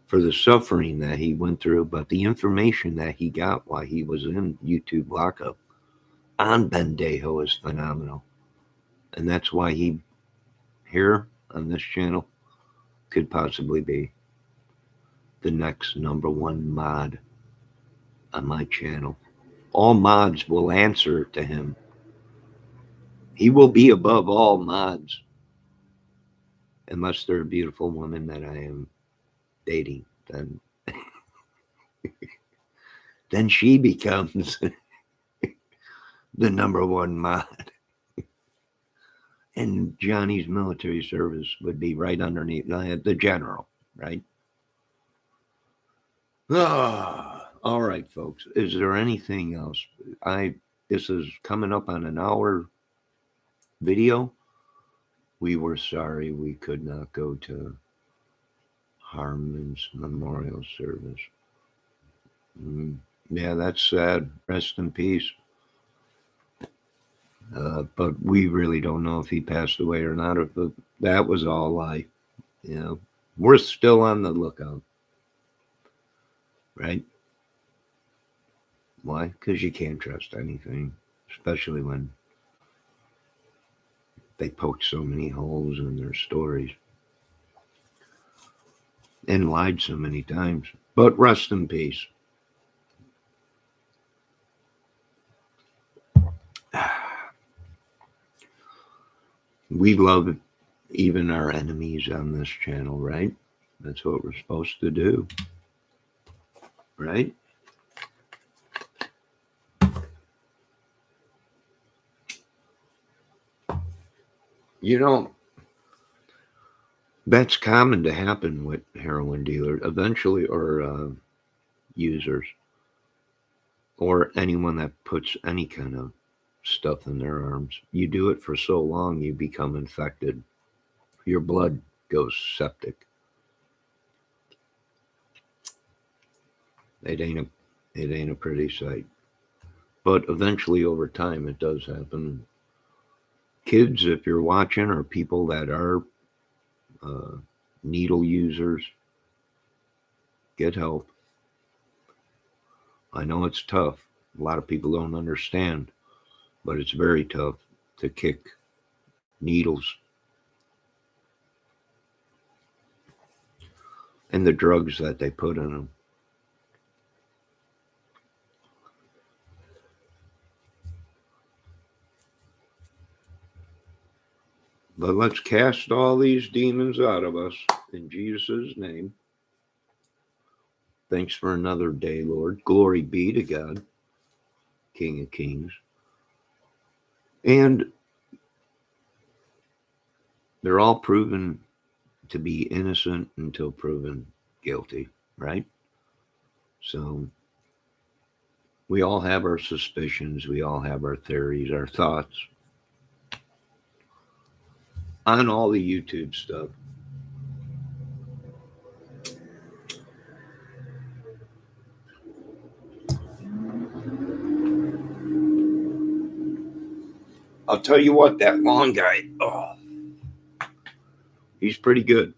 for the suffering that he went through, but the information that he got while he was in YouTube lockup on Bendejo is phenomenal. And that's why he, here on this channel, could possibly be the next #1 mod on my channel. All mods will answer to him. He will be above all mods, unless they're a beautiful woman that I am dating. Then she becomes the #1 mod. And Johnny's military service would be right underneath the general, right? All right, folks. Is there anything else? This is coming up on an hour video. We were sorry we could not go to Harmon's memorial service. Yeah, that's sad. Rest in peace. But we really don't know if he passed away or not. If that was all lie. You know, we're still on the lookout, right? Why? Because you can't trust anything, especially when they poke so many holes in their stories and lied so many times. But rest in peace. We love even our enemies on this channel, right? That's what we're supposed to do, right? You know, that's common to happen with heroin dealers eventually, or users, or anyone that puts any kind of stuff in their arms. You do it for so long, you become infected. Your blood goes septic. It ain't a pretty sight. But eventually, over time, it does happen. Kids, if you're watching, or people that are needle users, get help. I know it's tough. A lot of people don't understand, but it's very tough to kick needles and the drugs that they put in them. But let's cast all these demons out of us in Jesus' name. Thanks for another day, Lord. Glory be to God, King of Kings. And they're all proven to be innocent until proven guilty, right? So we all have our suspicions. We all have our theories, our thoughts on all the YouTube stuff. I'll tell you what, that long guy, he's pretty good.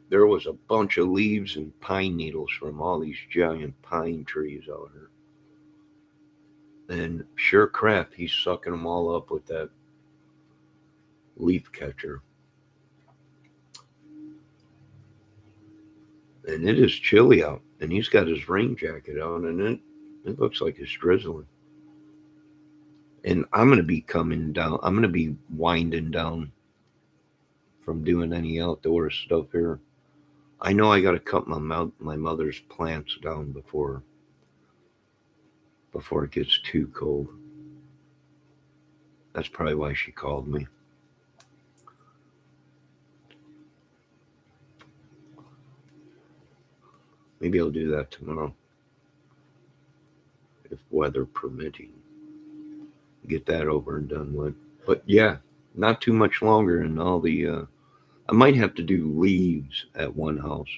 There was a bunch of leaves and pine needles from all these giant pine trees out here. And sure crap, he's sucking them all up with that leaf catcher. And it is chilly out, and he's got his rain jacket on, and it looks like it's drizzling. And I'm going to be coming down. I'm going to be winding down from doing any outdoor stuff here. I know I got to cut my mother's plants down before it gets too cold. That's probably why she called me. Maybe I'll do that tomorrow, if weather permitting. Get that over and done with. But yeah, not too much longer, and all the I might have to do leaves at one house.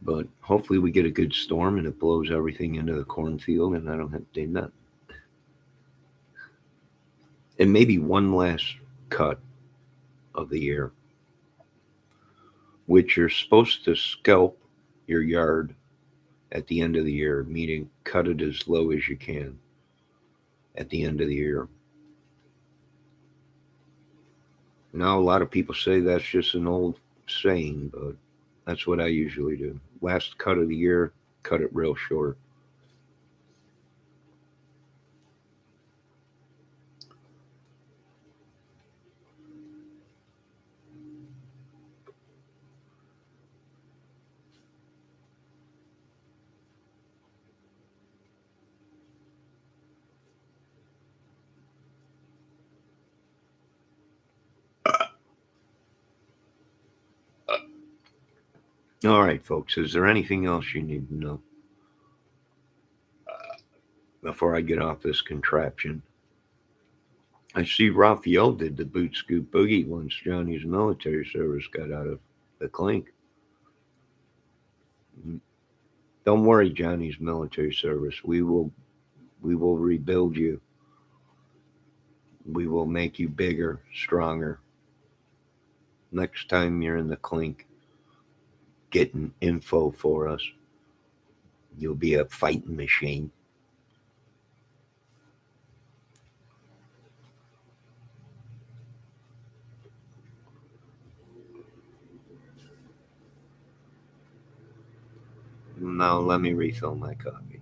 But hopefully we get a good storm and it blows everything into the cornfield and I don't have to do that. And maybe one last cut of the year, which you're supposed to scalp your yard at the end of the year, meaning cut it as low as you can at the end of the year. Now, a lot of people say that's just an old saying, but that's what I usually do. Last cut of the year, cut it real short. All right, folks, is there anything else you need to know before I get off this contraption? I see Raphael did the boot scoop boogie once Johnny's military service got out of the clink. Don't worry, Johnny's military service. We will rebuild you. We will make you bigger, stronger. Next time you're in the clink getting info for us, you'll be a fighting machine. Now let me refill my coffee.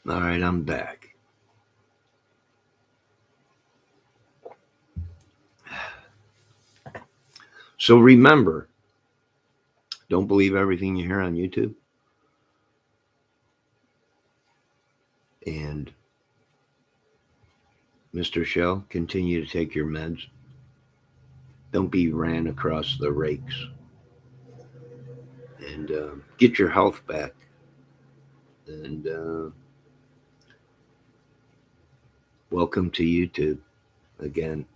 All right, I'm back. So remember, don't believe everything you hear on YouTube. And Mr. Shell, continue to take your meds. Don't be ran across the rakes. And get your health back. And Welcome to YouTube again.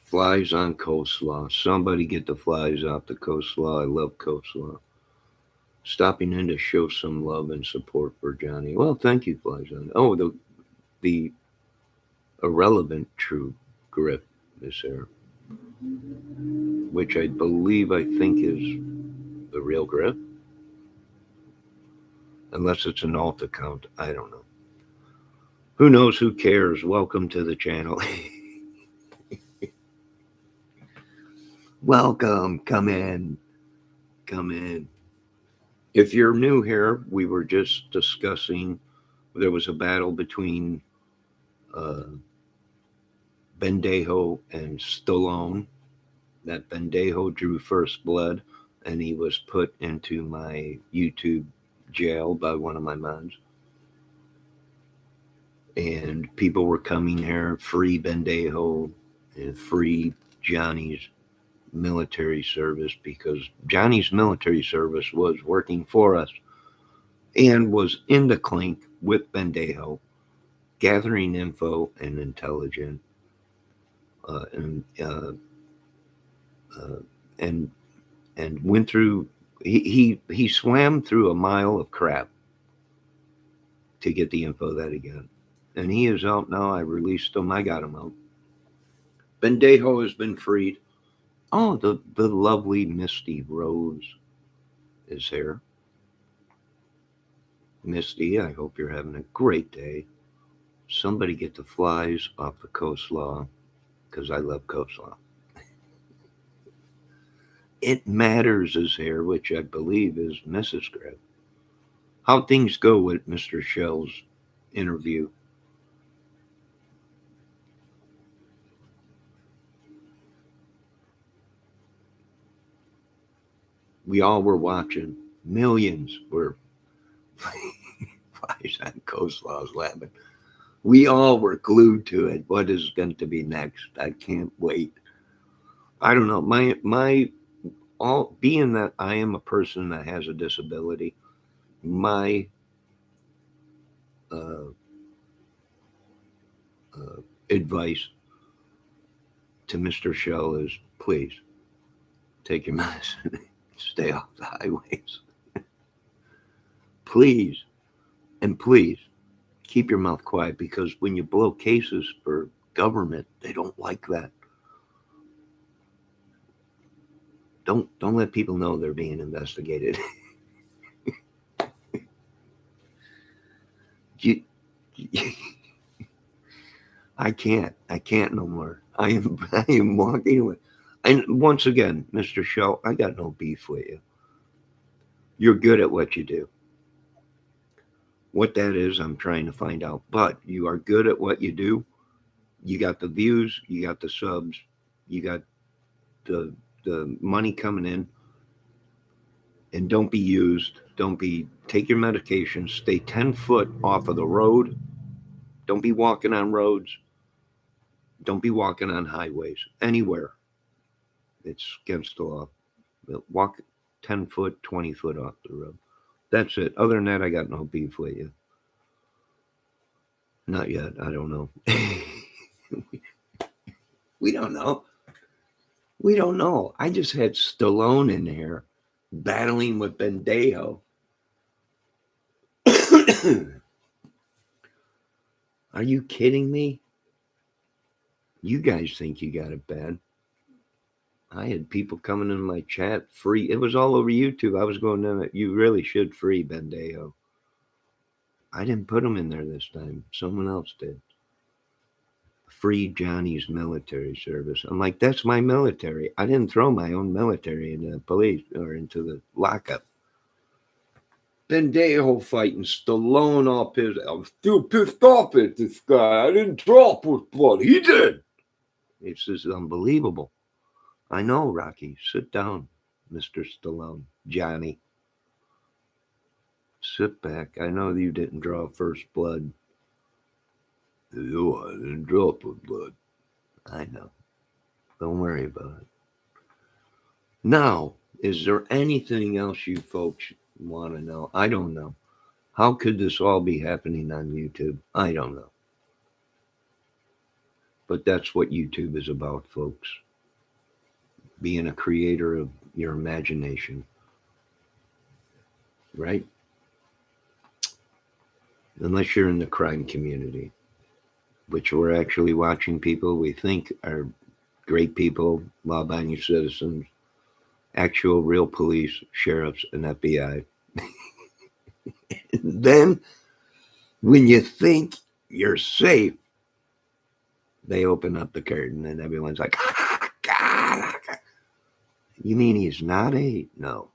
Flies on coleslaw. Somebody get the flies off the coleslaw. I love coleslaw. Stopping in to show some love and support for Johnny. Well, thank you, Flies on. Oh, the irrelevant true grip is there, which I think is the real grip. Unless it's an alt account. I don't know. Who knows? Who cares? Welcome to the channel. Welcome. Come in. Come in. If you're new here, we were just discussing there was a battle between Bendejo and Stallone. That Bendejo drew first blood, and he was put into my YouTube jail by one of my mods. And people were coming here, free Bendejo and free Johnny's military service, because Johnny's military service was working for us and was in the clink with Bendejo, gathering info and intelligence, and went through. He swam through a mile of crap to get the info that he got, and he is out now. I released him. I got him out. Bendejo has been freed. Oh, the lovely Misty Rose is here. Misty, I hope you're having a great day. Somebody get the flies off the coleslaw, because I love coleslaw. It Matters is here, which I believe is Mrs. Greb. How things go with Mr. Shell's interview? We all were watching. Millions were flies on coleslaws laughing. We all were glued to it. What is going to be next? I can't wait. I don't know. Being that I am a person that has a disability, my advice to Mr. Shell is, please take your medicine. Stay off the highways. Please, and please keep your mouth quiet, because when you blow cases for government, they don't like that. Don't let people know they're being investigated. I can't no more. I am walking away. And once again, Mr. Shell, I got no beef with you. You're good at what you do. What that is, I'm trying to find out. But you are good at what you do. You got the views, you got the subs, you got the money coming in. And don't be used. Take your medication. Stay 10 foot off of the road. Don't be walking on roads. Don't be walking on highways. Anywhere. It's against the law. Walk 10 foot, 20 foot off the road. That's it. Other than that, I got no beef with you. Not yet. I don't know. We don't know. We don't know. I just had Stallone in there battling with Bendejo. Are you kidding me? You guys think you got it bad. I had people coming in my chat free. It was all over YouTube. I was going, no, you really should free Bendejo. I didn't put him in there this time. Someone else did. Free Johnny's military service. I'm like, that's my military. I didn't throw my own military into the police or into the lockup. Bendejo fighting Stallone all pissed. I'm still pissed off at this guy. I didn't drop with blood. He did. It's just unbelievable. I know, Rocky. Sit down, Mr. Stallone. Johnny. Sit back. I know you didn't draw first blood. No, I didn't drop with blood. I know. Don't worry about it. Now, is there anything else you folks want to know? I don't know. How could this all be happening on YouTube? I don't know. But that's what YouTube is about, folks. Being a creator of your imagination. Right? Unless you're in the crime community, which we're actually watching people we think are great people, law-abiding citizens, actual real police, sheriffs, and FBI. Then, when you think you're safe, they open up the curtain and everyone's like, you mean he's not a? No.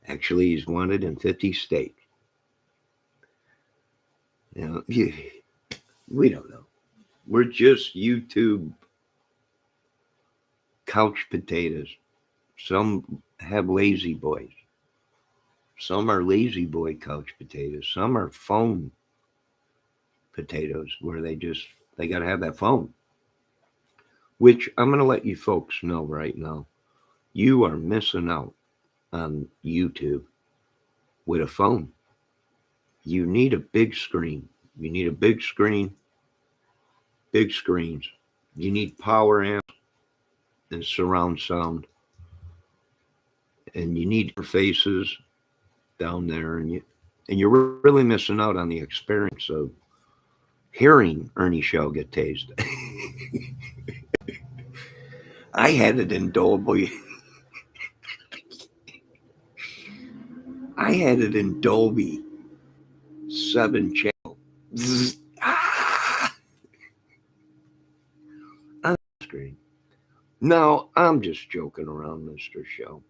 Actually, he's wanted in 50 states. You know, we don't know. We're just YouTube couch potatoes. Some have lazy boys. Some are lazy boy couch potatoes. Some are phone potatoes where they got to have that phone. Which I'm going to let you folks know right now. You are missing out on YouTube with a phone. You need a big screen. You need a big screen, big screens. You need power amps and surround sound. And you need interfaces down there. And you're really missing out on the experience of hearing Ernie Shell get tased. I had it in Dolby. I had it in Dolby 7 channel. On the screen. No, I'm just joking around, Mr. Shell.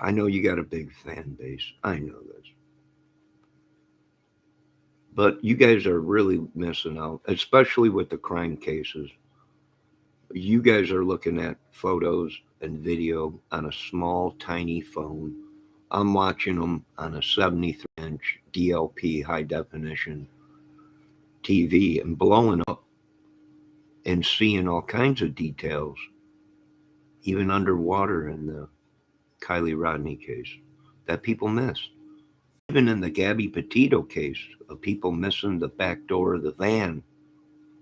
I know you got a big fan base. I know this. But you guys are really missing out, especially with the crime cases. You guys are looking at photos and video on a small, tiny phone. I'm watching them on a 73-inch DLP high definition TV and blowing up and seeing all kinds of details, even underwater in the Kylie Rodney case, that people missed. Even in the Gabby Petito case of people missing the back door of the van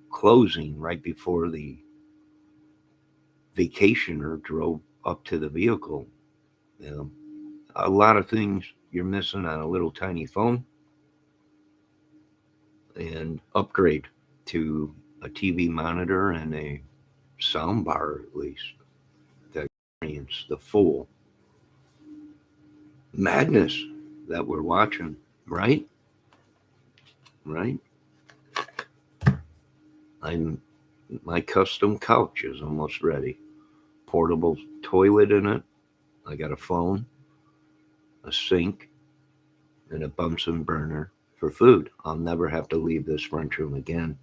closing right before the vacationer drove up to the vehicle. You know, a lot of things you're missing on a little tiny phone. And upgrade to a TV monitor and a sound bar at least to experience the full madness that we're watching, right? Right? My custom couch is almost ready. Portable toilet in it. I got a phone, a sink, and a Bunsen burner for food. I'll never have to leave this front room again.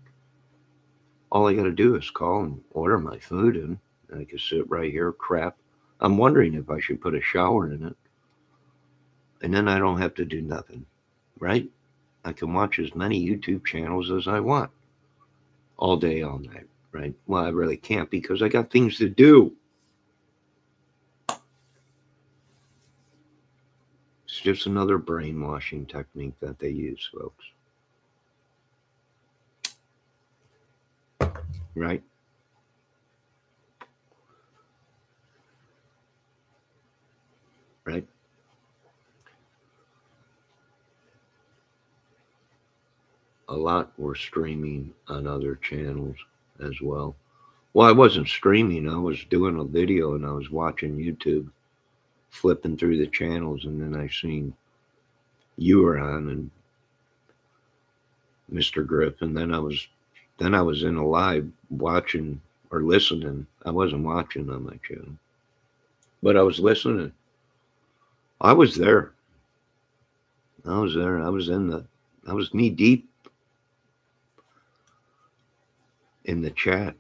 All I got to do is call and order my food in, and I can sit right here, crap. I'm wondering if I should put a shower in it. And then I don't have to do nothing, right? I can watch as many YouTube channels as I want. All day, all night, right? Well, I really can't because I got things to do. It's just another brainwashing technique that they use, folks. Right? Right? A lot were streaming on other channels as well. Well, I wasn't streaming. I was doing a video and I was watching YouTube, flipping through the channels, and then I seen you were on and Mr. Griff, and then I was in a live watching or listening. I wasn't watching on my channel, but I was listening. I was there. I was knee deep in the chat.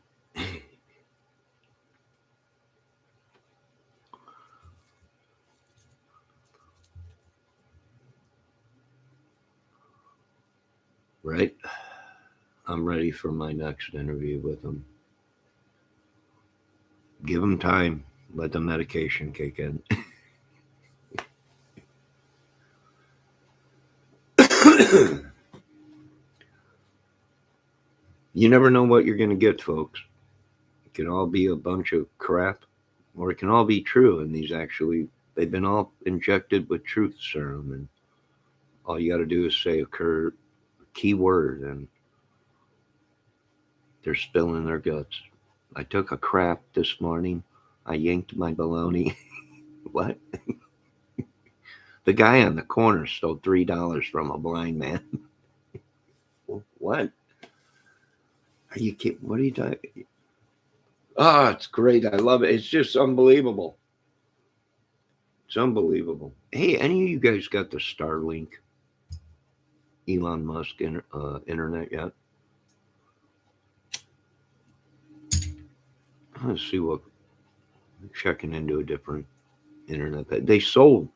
Right? I'm ready for my next interview with him. Give him time. Let the medication kick in. You never know what you're going to get, folks. It can all be a bunch of crap, or it can all be true. And they've been all injected with truth serum. And all you got to do is say a key word, and they're spilling their guts. I took a crap this morning. I yanked my baloney. What? The guy on the corner stole $3 from a blind man. What? Are you kidding? What are you talking? Oh, it's great. I love it. It's just unbelievable. It's unbelievable. Hey, any of you guys got the Starlink, Elon Musk internet yet? Let's see what. I'm checking into a different internet. They sold.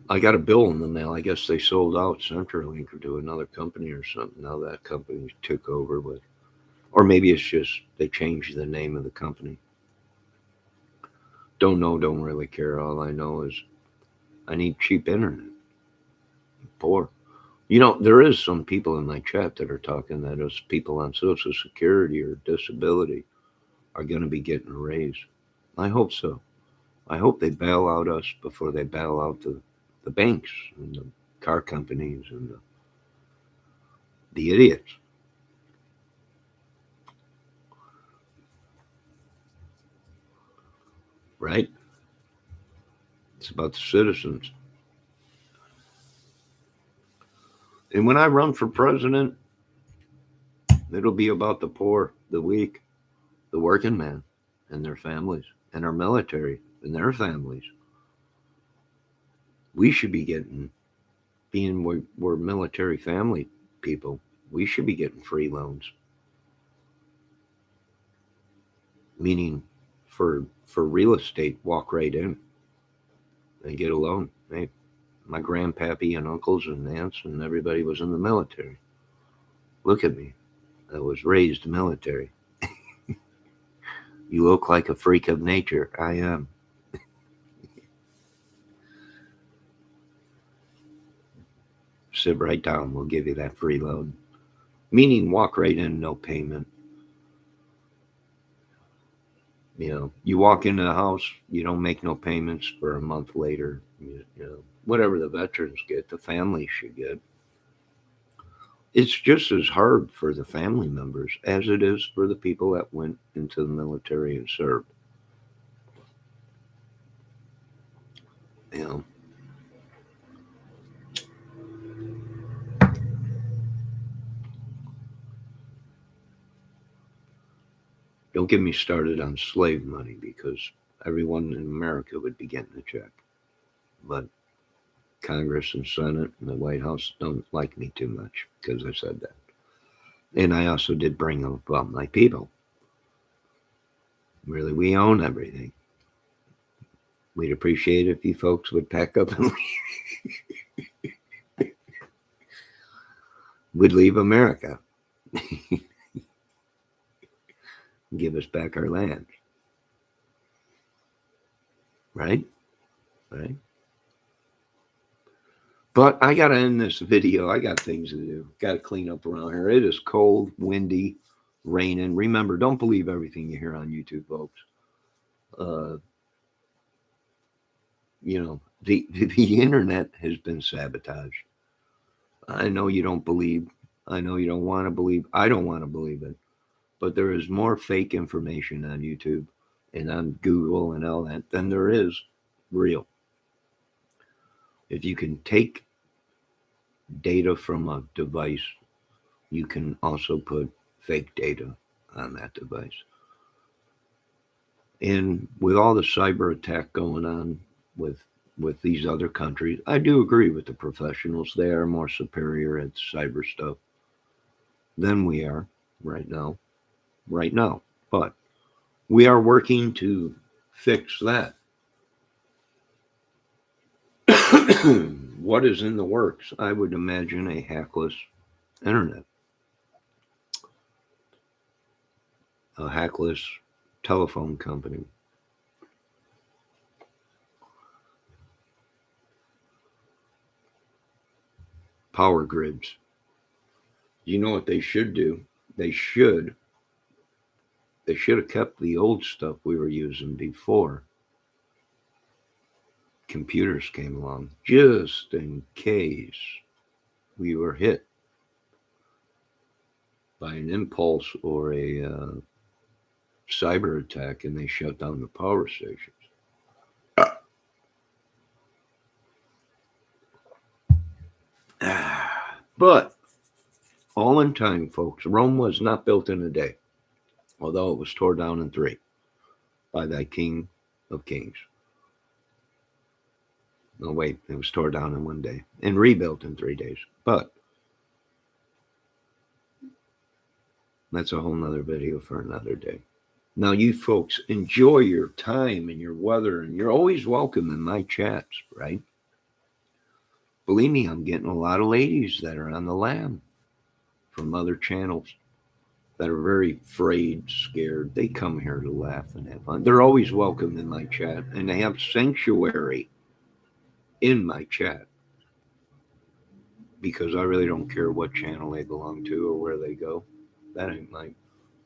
I got a bill in the mail. I guess they sold out Centrelink to another company or something. Now that company took over with, or maybe it's just they changed the name of the company. Don't know. Don't really care. All I know is I need cheap internet. I'm poor. You know, there is some people in my chat that are talking that us people on Social Security or disability are going to be getting a raise. I hope so. I hope they bail out us before they bail out the banks and the car companies and the idiots. Right? It's about the citizens. And when I run for president, it'll be about the poor, the weak, the working man and their families, and our military and their families. We should be we're military family people, we should be getting free loans. Meaning for real estate, walk right in and get a loan. Hey, my grandpappy and uncles and aunts and everybody was in the military. Look at me. I was raised military. You look like a freak of nature. I am. Sit right down. We'll give you that free loan. Meaning walk right in, no payment. You know, you walk into the house, you don't make no payments for a month later. You know, whatever the veterans get, the families should get. It's just as hard for the family members as it is for the people that went into the military and served. You know, don't get me started on slave money, because everyone in America would be getting a check. But Congress and Senate and the White House don't like me too much because I said that. And I also did bring up about my people. Really, we own everything. We'd appreciate it if you folks would pack up and would leave America. Give us back our land. Right? Right? But I got to end this video. I got things to do. Got to clean up around here. It is cold, windy, raining. Remember, don't believe everything you hear on YouTube, folks. You know, the internet has been sabotaged. I know you don't believe. I know you don't want to believe. I don't want to believe it. But there is more fake information on YouTube and on Google and all that than there is real. If you can take data from a device, you can also put fake data on that device. And with all the cyber attack going on with these other countries, I do agree with the professionals. They are more superior at cyber stuff than we are right now. But we are working to fix that. What is in the works? I would imagine a hackless internet, a hackless telephone company. power grids. You know what they should do? They should have kept the old stuff we were using before computers came along, just in case we were hit by an impulse or a cyber attack and they shut down the power stations. But all in time, folks. Rome was not built in a day, although it was torn down in 3 by thy King of Kings. No, wait, it was torn down in 1 day and rebuilt in 3 days. But that's a whole nother video for another day. Now, you folks, enjoy your time and your weather, and you're always welcome in my chats, right? Believe me, I'm getting a lot of ladies that are on the lam from other channels that are very afraid, scared. They come here to laugh and have fun. They're always welcome in my chat, and they have sanctuary in my chat because I really don't care what channel they belong to or where they go. That ain't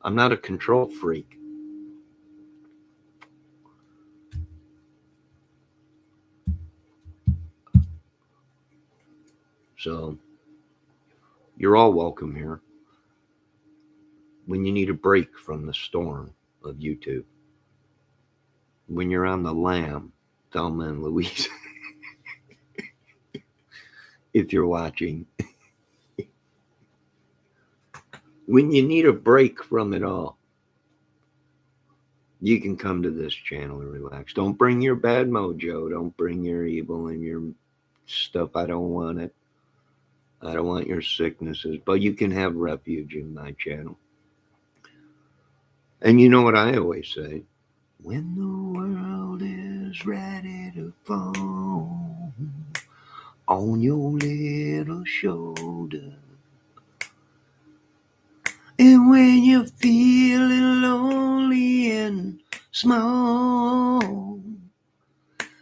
I'm not a control freak. So you're all welcome here when you need a break from the storm of YouTube. When you're on the lam, Thelma and Louise, if you're watching, when you need a break from it all, you can come to this channel and relax. Don't bring your bad mojo. Don't bring your evil and your stuff. I don't want it. I don't want your sicknesses, but you can have refuge in my channel. And you know what I always say? When the world is ready to fall on your little shoulder, and when you're feeling lonely and small,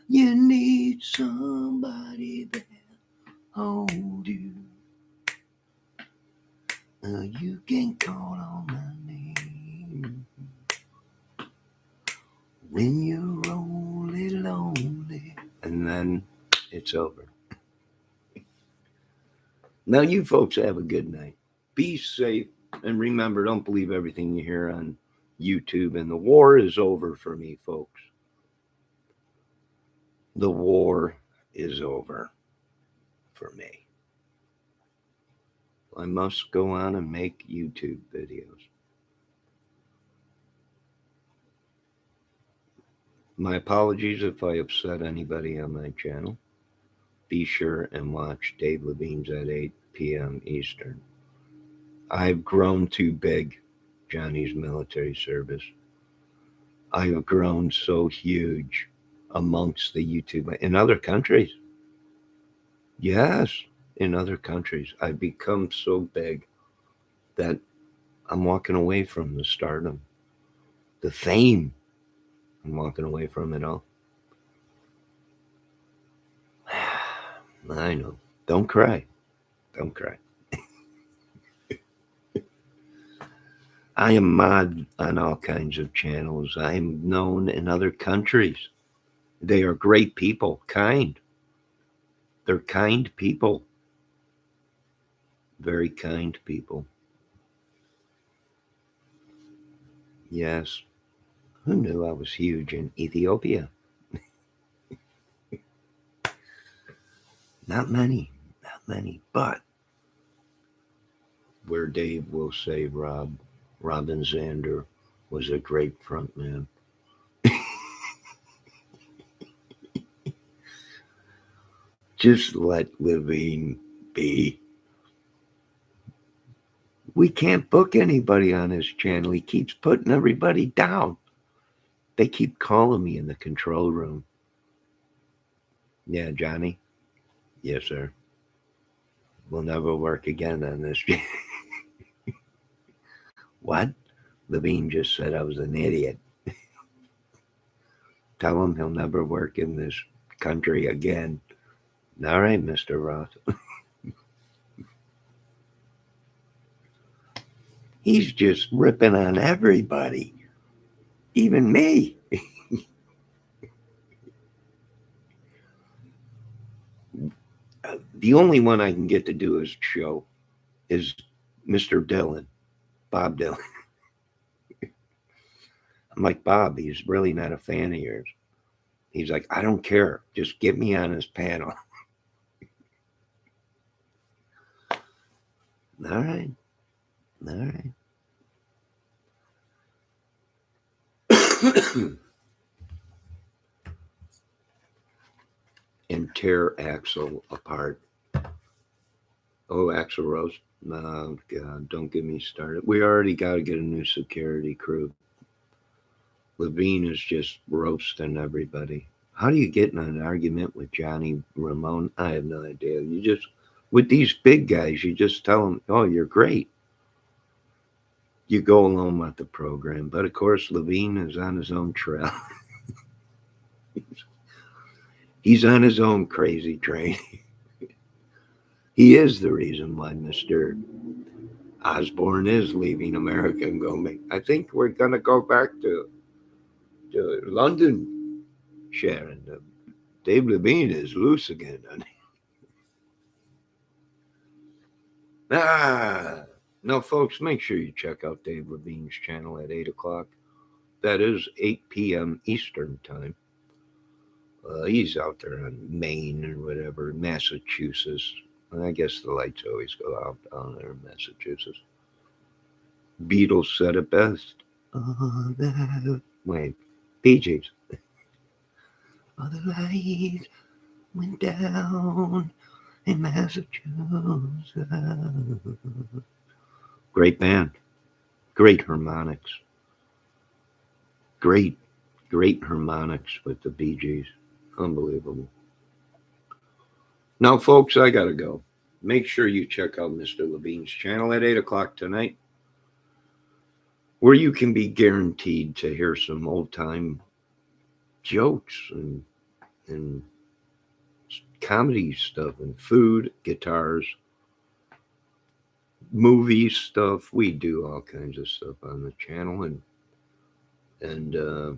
you need somebody that hold you. You can call on my name when you're only lonely, and then it's over. Now, you folks have a good night. Be safe, and remember, don't believe everything you hear on YouTube. And the war is over for me, folks. The war is over for me. I must go on and make YouTube videos. My apologies if I upset anybody on my channel. Be sure and watch Dave Levine's at 8 p.m. Eastern. I've grown too big, Johnny's military service. I have grown so huge amongst the YouTube in other countries. Yes, in other countries. I've become so big that I'm walking away from the stardom, the fame. I'm walking away from it all. I know. Don't cry. Don't cry. I am mod on all kinds of channels. I am known in other countries. They are great people, kind. They're kind people. Very kind people. Yes. Who knew I was huge in Ethiopia? Not many, but where Dave will say Robin Zander was a great front man. Just let Levine be. We can't book anybody on his channel. He keeps putting everybody down. They keep calling me in the control room. Yeah, Johnny? Yes, sir. We'll never work again on this. What? Levine just said I was an idiot. Tell him he'll never work in this country again. All right, Mr. Roth. He's just ripping on everybody, even me. The only one I can get to do his show is Mr. Dylan, Bob Dylan. I'm like, Bob, he's really not a fan of yours. He's like, I don't care. Just get me on his panel. All right. All right. And tear Axel apart. Oh, Axel Rose. No, God, don't get me started. We already got to get a new security crew. Levine is just roasting everybody. How do you get in an argument with Johnny Ramone? I have no idea. You just, with these big guys, you just tell them, oh, you're great. You go along with the program. But of course, Levine is on his own trail. He's on his own crazy train. He is the reason why Mr. Osborne is leaving America and going. I think we're going to go back to London, Sharon. Dave Levine is loose again, honey. No, folks, make sure you check out Dave Levine's channel at 8 o'clock. That is 8 p.m. Eastern time. He's out there in Maine or whatever, Massachusetts. And I guess the lights always go out down there in Massachusetts. Beatles said it best. Wait, Bee Gees. All the lights went down in Massachusetts. Great band. Great harmonics. Great harmonics with the Bee Gees. Unbelievable. Now, folks, I got to go. Make sure you check out Mr. Levine's channel at 8 o'clock tonight, where you can be guaranteed to hear some old-time jokes and comedy stuff and food, guitars, movie stuff. We do all kinds of stuff on the channel, and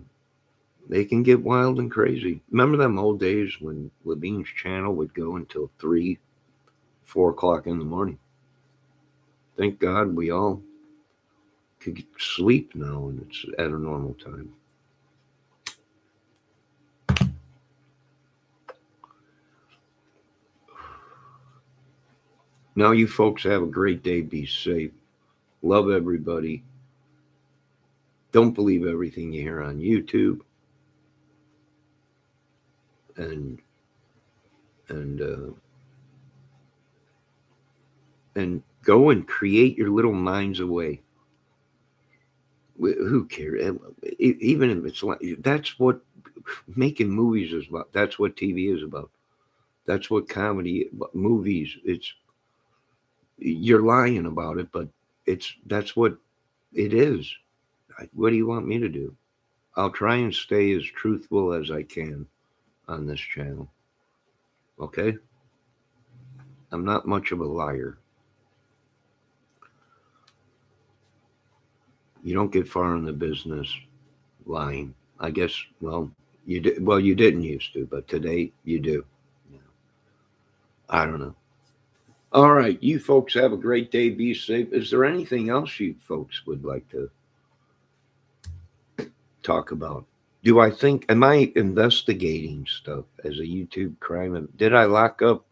they can get wild and crazy. Remember them old days when Levine's channel would go until 3, 4 o'clock in the morning? Thank God we all could sleep now, and it's at a normal time. Now, you folks have a great day. Be safe. Love everybody. Don't believe everything you hear on YouTube. And go and create your little minds away. Who cares? Even if it's like, that's what making movies is about. That's what TV is about. That's what comedy, movies. You're lying about it, but that's what it is. What do you want me to do? I'll try and stay as truthful as I can on this channel. Okay? I'm not much of a liar. You don't get far in the business lying. I guess, well, you did. Well, you didn't used to, but today you do. I don't know. All right, you folks have a great day. Be safe. Is there anything else you folks would like to talk about? Am I investigating stuff as a YouTube crime? Did I lock up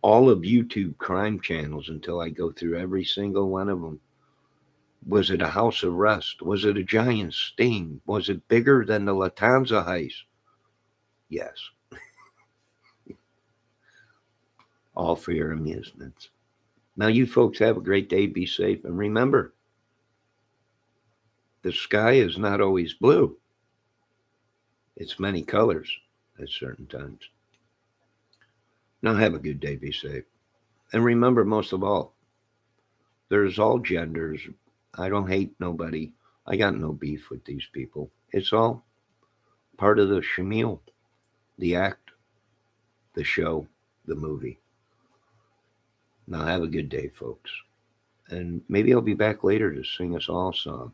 all of YouTube crime channels until I go through every single one of them? Was it a house arrest? Was it a giant sting? Was it bigger than the Latanza heist? Yes. All for your amusements. Now, you folks have a great day. Be safe. And remember, the sky is not always blue. It's many colors at certain times. Now, have a good day. Be safe. And remember, most of all, there's all genders. I don't hate nobody. I got no beef with these people. It's all part of the shamil, the act, the show, the movie. Now, have a good day, folks. And maybe I'll be back later to sing us all a song.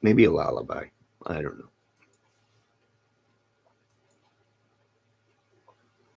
Maybe a lullaby. I don't know.